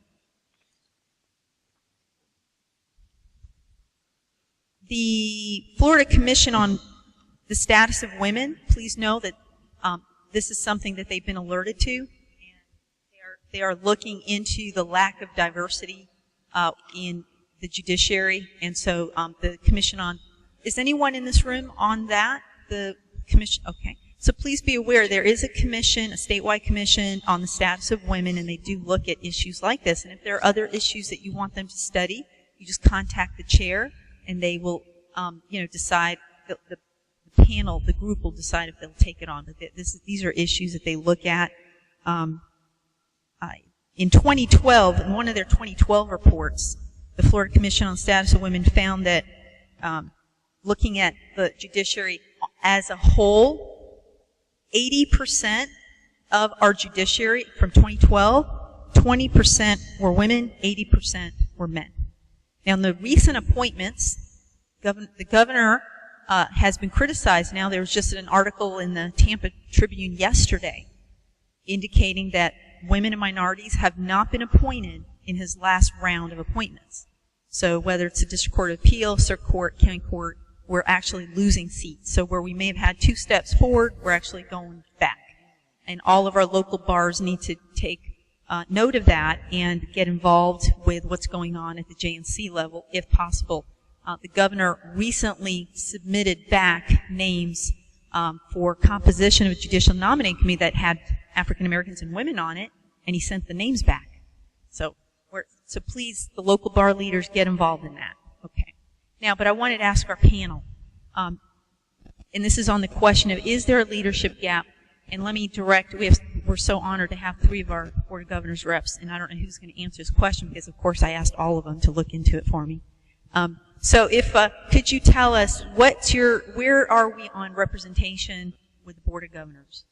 [SPEAKER 1] The Florida Commission on the Status of Women, please know that this is something that they've been alerted to. And they are looking into the lack of diversity in the judiciary. And so the Commission on, is anyone in this room on that? The Commission, okay. So please be aware there is a commission, a statewide commission on the status of women, and they do look at issues like this. And if there are other issues that you want them to study, you just contact the chair, and they will, decide. The panel, the group will decide if they'll take it on. These are issues that they look at. In 2012, in one of their 2012 reports, the Florida Commission on the Status of Women found that looking at the judiciary as a whole, 80% of our judiciary from 2012, 20% were women, 80% were men. Now, in the recent appointments, the governor has been criticized. Now, there was just an article in the Tampa Tribune yesterday indicating that women and minorities have not been appointed in his last round of appointments. So whether it's the District Court of Appeal, Circuit Court, County Court, we're actually losing seats. So where we may have had 2 steps forward, we're actually going back. And all of our local bars need to take note of that and get involved with what's going on at the JNC level, if possible. The governor recently submitted back names for composition of a judicial nominating committee that had African Americans and women on it, and he sent the names back. So please, the local bar leaders, get involved in that. Okay. Now, but I wanted to ask our panel, and this is on the question of, is there a leadership gap? And let me direct, we're so honored to have 3 of our Board of Governors reps, and I don't know who's going to answer this question because, of course, I asked all of them to look into it for me. So could you tell us where are we on representation with the Board of Governors?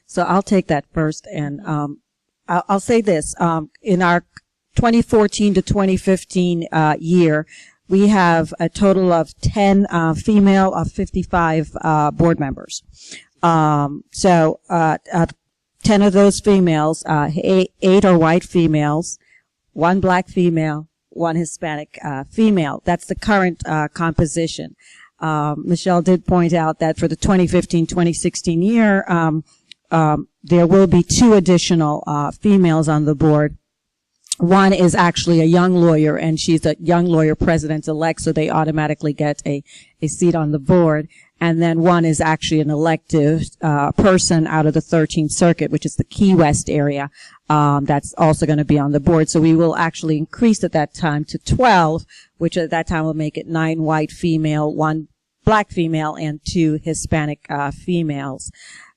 [SPEAKER 2] So I'll take that first, and I'll say this. In our 2014 to 2015 year, we have a total of 10 female of 55 board members. 10 of those females, 8 are white females, 1 black female, 1 Hispanic female. That's the current composition. Michelle did point out that for the 2015-2016 year, there will be 2 additional females on the board. One is actually a young lawyer, and she's a young lawyer president-elect, so they automatically get a seat on the board. And then 1 is actually an elective person out of the 13th Circuit, which is the Key West area. That's also going to be on the board. So we will actually increase at that time to 12, which at that time will make it 9 white female, 1 black female, and 2 Hispanic females.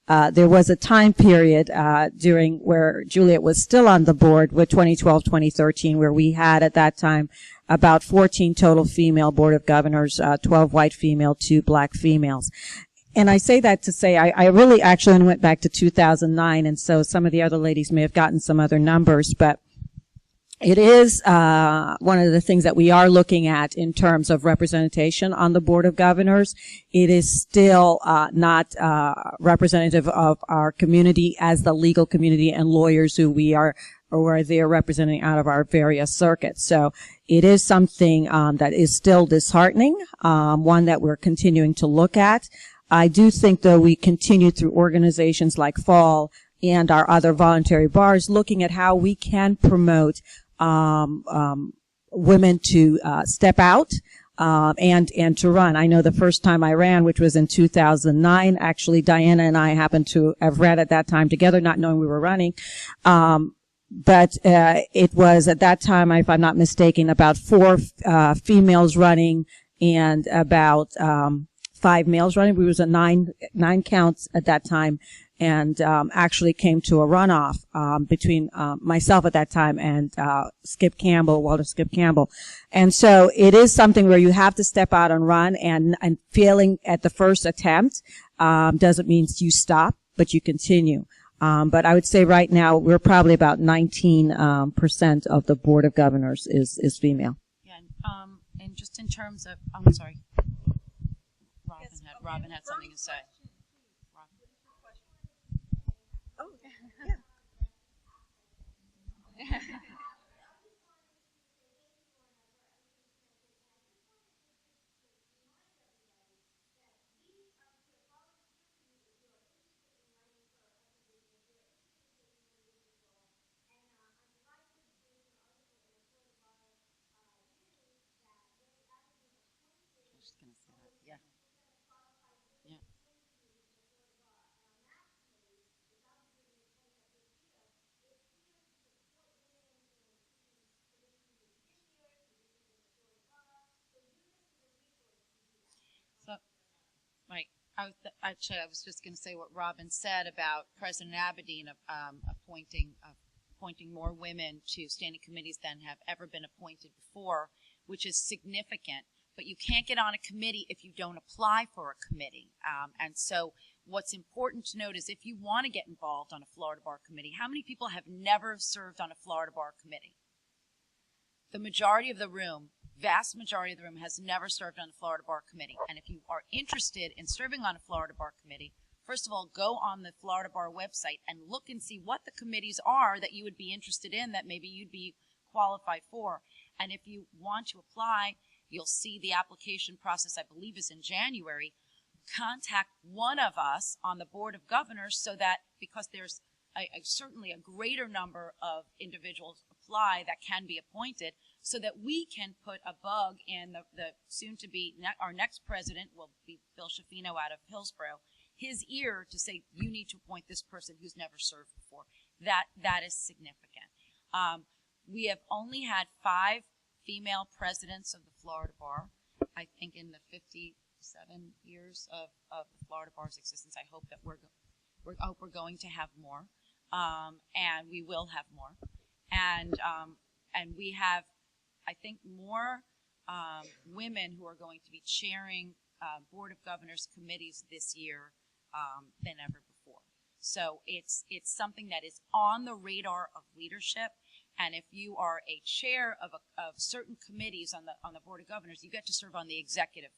[SPEAKER 2] There was a time period during where Juliet was still on the board with 2012-2013, where we had at that time about 14 total female Board of Governors, 12 white female, 2 black females. And I say that to say I really actually went back to 2009, and so some of the other ladies may have gotten some other numbers, but it is one of the things that we are looking at in terms of representation on the Board of Governors. It is still not representative of our community as the legal community and lawyers who we are or they're representing out of our various circuits. So it is something that is still disheartening, one that we're continuing to look at. I do think, though, we continue through organizations like FALL and our other voluntary bars looking at how we can promote women to step out and to run. I know the first time I ran, which was in 2009, actually Diana and I happened to have ran at that time together, not knowing we were running. But it was at that time, if I'm not mistaken, about 4 females running and about 5 males running. We was at 9 counts at that time, and actually came to a runoff between myself at that time and Walter Skip Campbell. And so it is something where you have to step out and run, and failing at the first attempt doesn't mean you stop, but you continue. But I would say right now we're probably about 19% of the Board of Governors is female.
[SPEAKER 7] Yeah, and just in terms of, I'm sorry, Robin had something to say.
[SPEAKER 1] Oh, yeah.
[SPEAKER 7] Right. Actually, I was just going to say what Robin said about President Abedin appointing more women to standing committees than have ever been appointed before, which is significant. But you can't get on a committee if you don't apply for a committee. And so what's important to note is if you want to get involved on a Florida Bar Committee, how many people have never served on a Florida Bar Committee? The majority of the room, vast majority of the room, has never served on a Florida Bar Committee. And if you are interested in serving on a Florida Bar Committee, first of all, go on the Florida Bar website and look and see what the committees are that you would be interested in that maybe you'd be qualified for. And if you want to apply, you'll see the application process, I believe, is in January. Contact one of us on the Board of Governors so that, because there's certainly a greater number of individuals apply that can be appointed, so that we can put a bug in the soon-to-be, our next president will be Bill Schifino out of Hillsborough, his ear to say, you need to appoint this person who's never served before. That is significant. We have only had 5 female presidents of the Florida Bar, I think, in the 57 years of the Florida Bar's existence. I hope that we're going to have more, and we will have more. And we have, I think, more women who are going to be chairing Board of Governors committees this year than ever before. So it's something that is on the radar of leadership. And if you are a chair of certain committees on the Board of Governors, you get to serve on the executive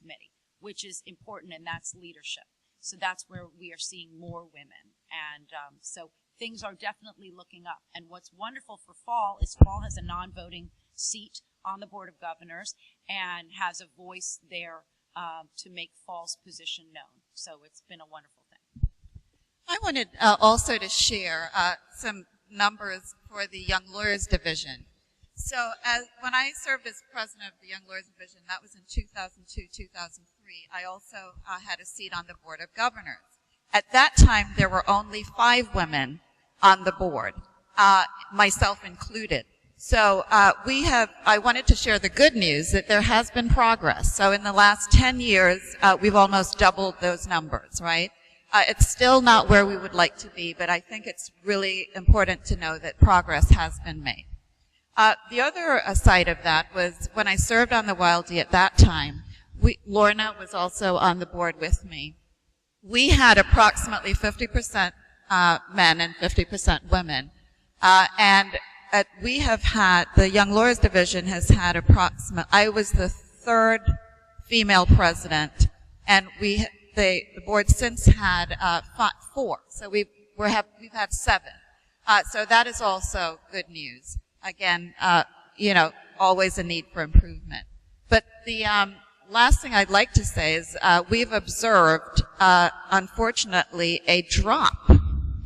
[SPEAKER 7] committee, which is important, and that's leadership. So that's where we are seeing more women. And so things are definitely looking up. And what's wonderful for fall is fall has a non-voting seat on the Board of Governors and has a voice there to make fall's position known. So it's been a wonderful thing.
[SPEAKER 4] I wanted also to share some numbers for the Young Lawyers Division. So when I served as president of the Young Lawyers Division, that was in 2002, 2003, I also had a seat on the Board of Governors. At that time, there were only 5 women on the board, myself included. So I wanted to share the good news that there has been progress. So in the last 10 years, we've almost doubled those numbers, right? It's still not where we would like to be, but I think it's really important to know that progress has been made. The other side of that was when I served on the YLD at that time, Lorna was also on the board with me. We had approximately 50% men and 50% women. We have had, the Young Lawyers Division has had I was the 3rd female president, and the board since had 4. So we've had 7. So that is also good news. Again, always a need for improvement. But the last thing I'd like to say is we've observed, unfortunately, a drop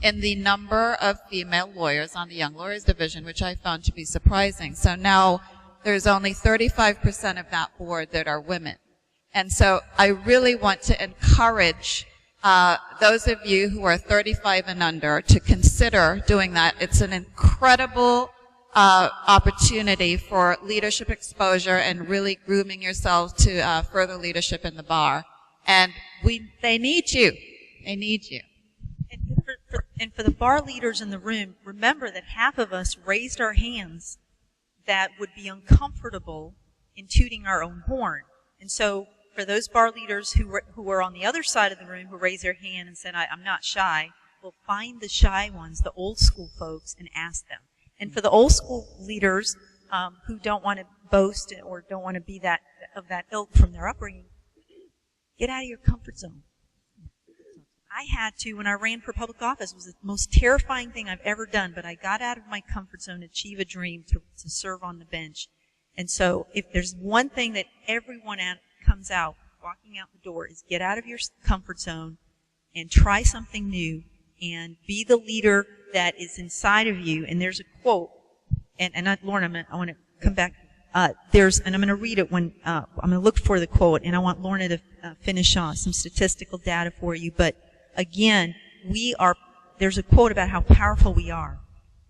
[SPEAKER 4] in the number of female lawyers on the Young Lawyers Division, which I found to be surprising. So now there's only 35% of that board that are women. And so I really want to encourage those of you who are 35 and under to consider doing that. It's an incredible opportunity for leadership exposure and really grooming yourselves to further leadership in the bar. And they need you. They need you.
[SPEAKER 1] And for the bar leaders in the room, remember that half of us raised our hands that would be uncomfortable in tooting our own horn. And so for those bar leaders who were on the other side of the room who raised their hand and said, I'm not shy, well, find the shy ones, the old school folks, and ask them. And for the old school leaders who don't want to boast or don't want to be of that ilk from their upbringing, get out of your comfort zone. I had to, when I ran for public office, it was the most terrifying thing I've ever done, but I got out of my comfort zone to achieve a dream to serve on the bench. And so if there's one thing that everyone comes out, walking out the door, is get out of your comfort zone and try something new and be the leader that is inside of you. And there's a quote, and Lorna, I want to come back. And I'm going to read it when, I'm going to look for the quote, and I want Lorna to finish on some statistical data for you. But again, there's a quote about how powerful we are.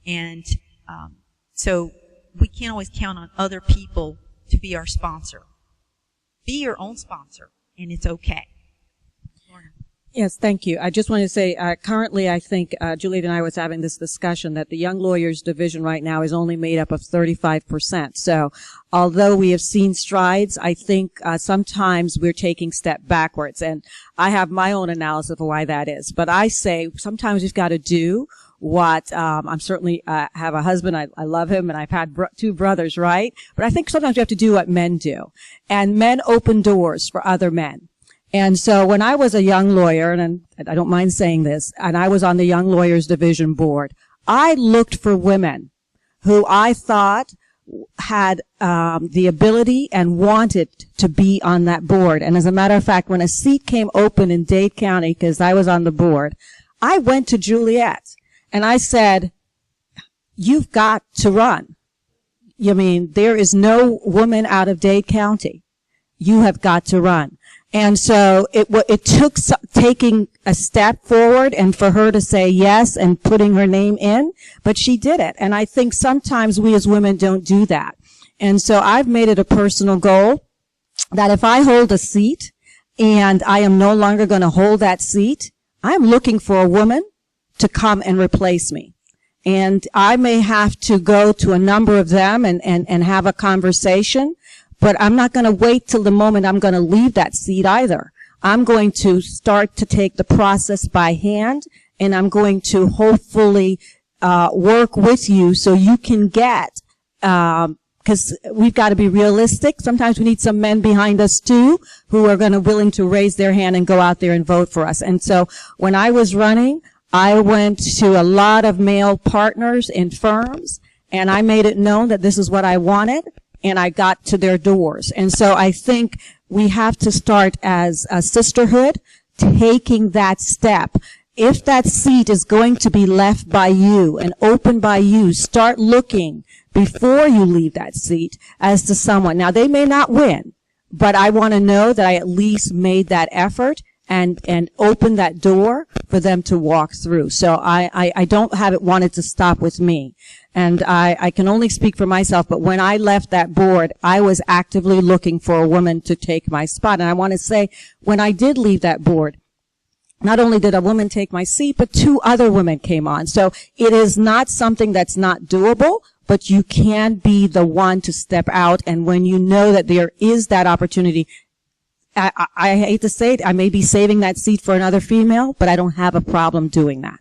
[SPEAKER 1] And so we can't always count on other people to be our sponsor. Be your own sponsor, and it's okay.
[SPEAKER 2] Yes, thank you. I just wanted to say, currently I think Juliet and I was having this discussion that the Young Lawyers Division right now is only made up of 35%. So although we have seen strides, I think sometimes we're taking step backwards. And I have my own analysis of why that is. But I say sometimes we've got to do what I'm certainly have a husband. I love him, and I've had two brothers, right? But I think sometimes we have to do what men do. And men open doors for other men. And so when I was a young lawyer, and I don't mind saying this, and I was on the Young Lawyers Division board, I looked for women who I thought had the ability and wanted to be on that board. And as a matter of fact, when a seat came open in Dade County, because I was on the board, I went to Juliet and I said, "You've got to run. You mean, there is no woman out of Dade County. You have got to run." And so it took taking a step forward and for her to say yes and putting her name in, but she did it. And I think sometimes we as women don't do that. And so I've made it a personal goal that if I hold a seat and I am no longer going to hold that seat, I'm looking for a woman to come and replace me. And I may have to go to a number of them and have a conversation. But I'm not going to wait till the moment I'm going to leave that seat either. I'm going to start to take the process by hand, and I'm going to hopefully work with you so you can get, because we've got to be realistic. Sometimes we need some men behind us too who are willing to raise their hand and go out there and vote for us. And so when I was running, I went to a lot of male partners in firms, and I made it known that this is what I wanted. And I got to their doors. And so I think we have to start as a sisterhood taking that step. If that seat is going to be left by you and open by you, start looking before you leave that seat as to someone. Now, they may not win, but I want to know that I at least made that effort and open that door for them to walk through. So I don't have it wanted to stop with me. And I can only speak for myself, but when I left that board, I was actively looking for a woman to take my spot. And I want to say, when I did leave that board, not only did a woman take my seat, but two other women came on. So it is not something that's not doable, but you can be the one to step out. And when you know that there is that opportunity, I hate to say it, I may be saving that seat for another female, but I don't have a problem doing that.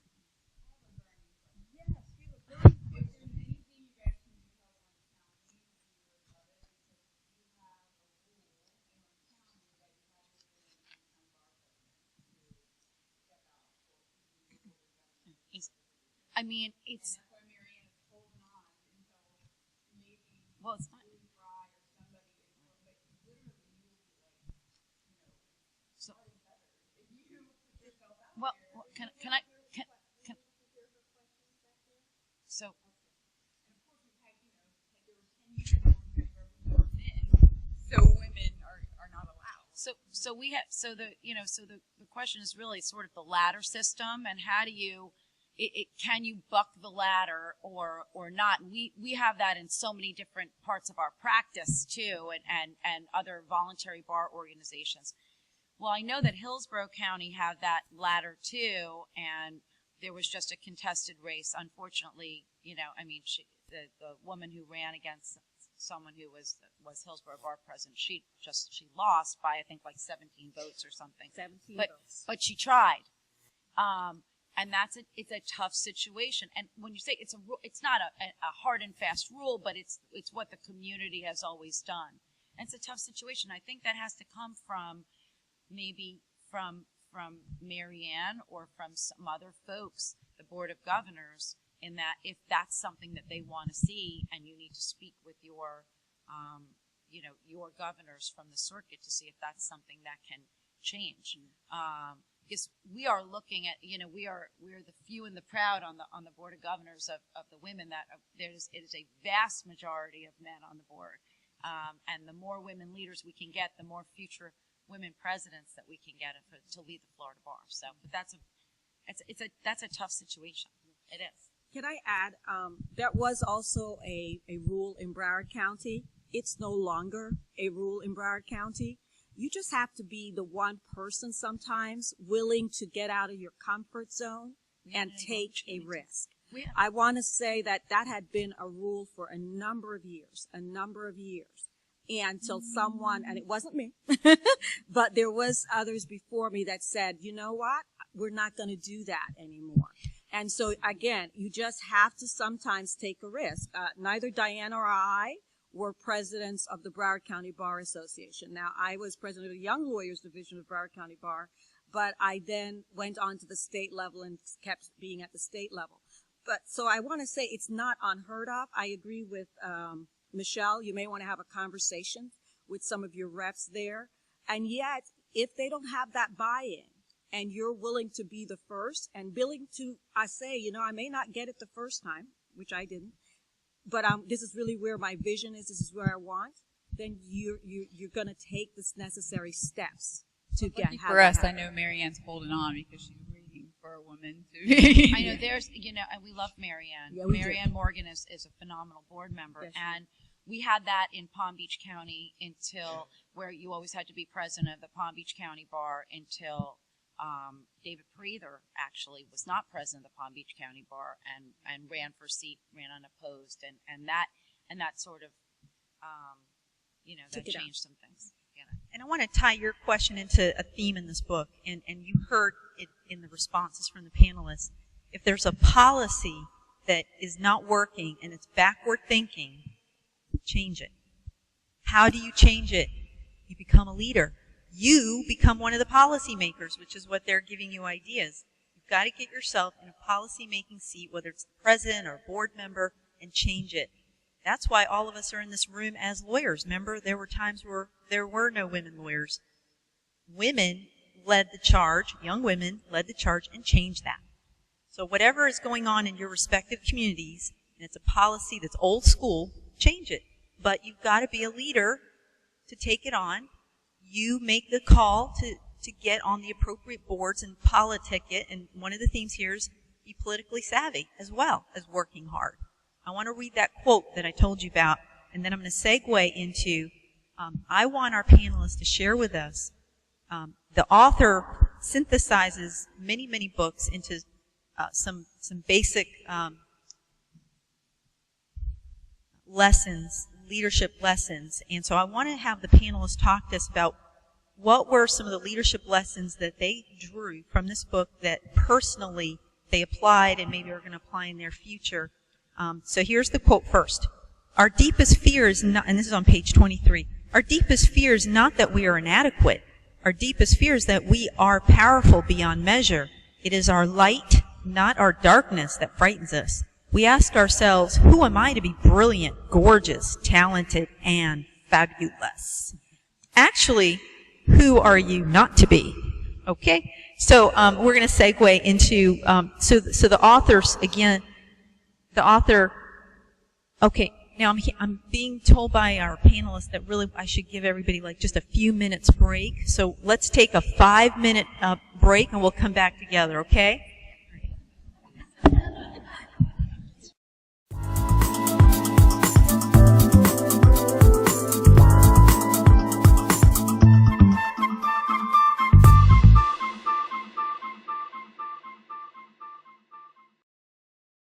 [SPEAKER 7] I mean, it's, well, it's not. So, well, can so.
[SPEAKER 4] So women are not allowed.
[SPEAKER 7] So we have, so the question is really sort of the ladder system, and how do you, can you buck the ladder or not? We have that in so many different parts of our practice too, and other voluntary bar organizations. Well, I know that Hillsborough County had that ladder too, and there was just a contested race. Unfortunately, I mean, the woman who ran against someone who was Hillsborough Bar president, she lost by I think like 17 votes or something.
[SPEAKER 2] 17 votes.
[SPEAKER 7] But she tried. And it's a tough situation. And when you say it's not a hard and fast rule, but it's what the community has always done. And it's a tough situation. I think that has to come from maybe from Marianne or from some other folks, the Board of Governors, in that if that's something that they want to see, and you need to speak with your your governors from the circuit to see if that's something that can change. Because we are looking at, we're the few and the proud on the Board of Governors of the women that it is a vast majority of men on the board. And the more women leaders we can get, the more future women presidents that we can get to lead the Florida bar. So, but that's a tough situation. It is.
[SPEAKER 2] Can I add, there was also a rule in Broward County. It's no longer a rule in Broward County. You just have to be the one person sometimes willing to get out of your comfort zone and take a risk. I want to say that had been a rule for a number of years. Until someone, and it wasn't me, but there was others before me that said, you know what, we're not going to do that anymore. And so, again, you just have to sometimes take a risk. Neither Diana or I were presidents of the Broward County Bar Association. Now, I was president of the Young Lawyers Division of Broward County Bar, but I then went on to the state level and kept being at the state level. But so I want to say it's not unheard of. I agree with Michelle. You may want to have a conversation with some of your reps there. And yet, if they don't have that buy-in and you're willing to be the first and willing to, I say, you know, I may not get it the first time, which I didn't, but this is really where my vision is. This is where I want. Then you're going to take the necessary steps to get.
[SPEAKER 8] For us, I know Marianne's holding on because she's waiting for a woman to.
[SPEAKER 7] I know there's, you know, and we love Marianne.
[SPEAKER 2] Yeah,
[SPEAKER 7] Marianne Morgan is a phenomenal board member,
[SPEAKER 2] yes,
[SPEAKER 7] and we had that in Palm Beach County until where you always had to be president of the Palm Beach County Bar until David Prather actually was not president of the Palm Beach County Bar and ran for seat, ran unopposed, and that sort of you know, that changed some things. Yeah.
[SPEAKER 1] And I want to tie your question into a theme in this book, and you heard it in the responses from the panelists. If there's a policy that is not working and it's backward thinking, change it. How do you change it? You become a leader. You become one of the policymakers, which is what they're giving you ideas. You've got to get yourself in a policy-making seat, whether it's the president or a board member, and change it. That's why all of us are in this room as lawyers. Remember, there were times where there were no women lawyers. Women led the charge, young women led the charge, and changed that. So whatever is going on in your respective communities, and it's a policy that's old school, change it. But you've got to be a leader to take it on. You make the call to get on the appropriate boards and politic it. And one of the themes here is be politically savvy as well as working hard. I want to read that quote that I told you about, and then I'm going to segue into, I want our panelists to share with us, the author synthesizes many, many books into some basic lessons, leadership lessons. And so I want to have the panelists talk to us about what were some of the leadership lessons that they drew from this book that personally they applied and maybe are going to apply in their future. So here's the quote first. Our deepest fear is not, and this is on page 23, our deepest fear is not that we are inadequate. Our deepest fear is that we are powerful beyond measure. It is our light, not our darkness, that frightens us. We ask ourselves, who am I to be brilliant, gorgeous, talented, and fabulous? Actually, who are you not to be? Okay? So we're going to segue into, so the authors, again, the author, okay, now I'm being told by our panelists that really I should give everybody like just a few minutes break. So let's take a 5-minute break and we'll come back together, okay?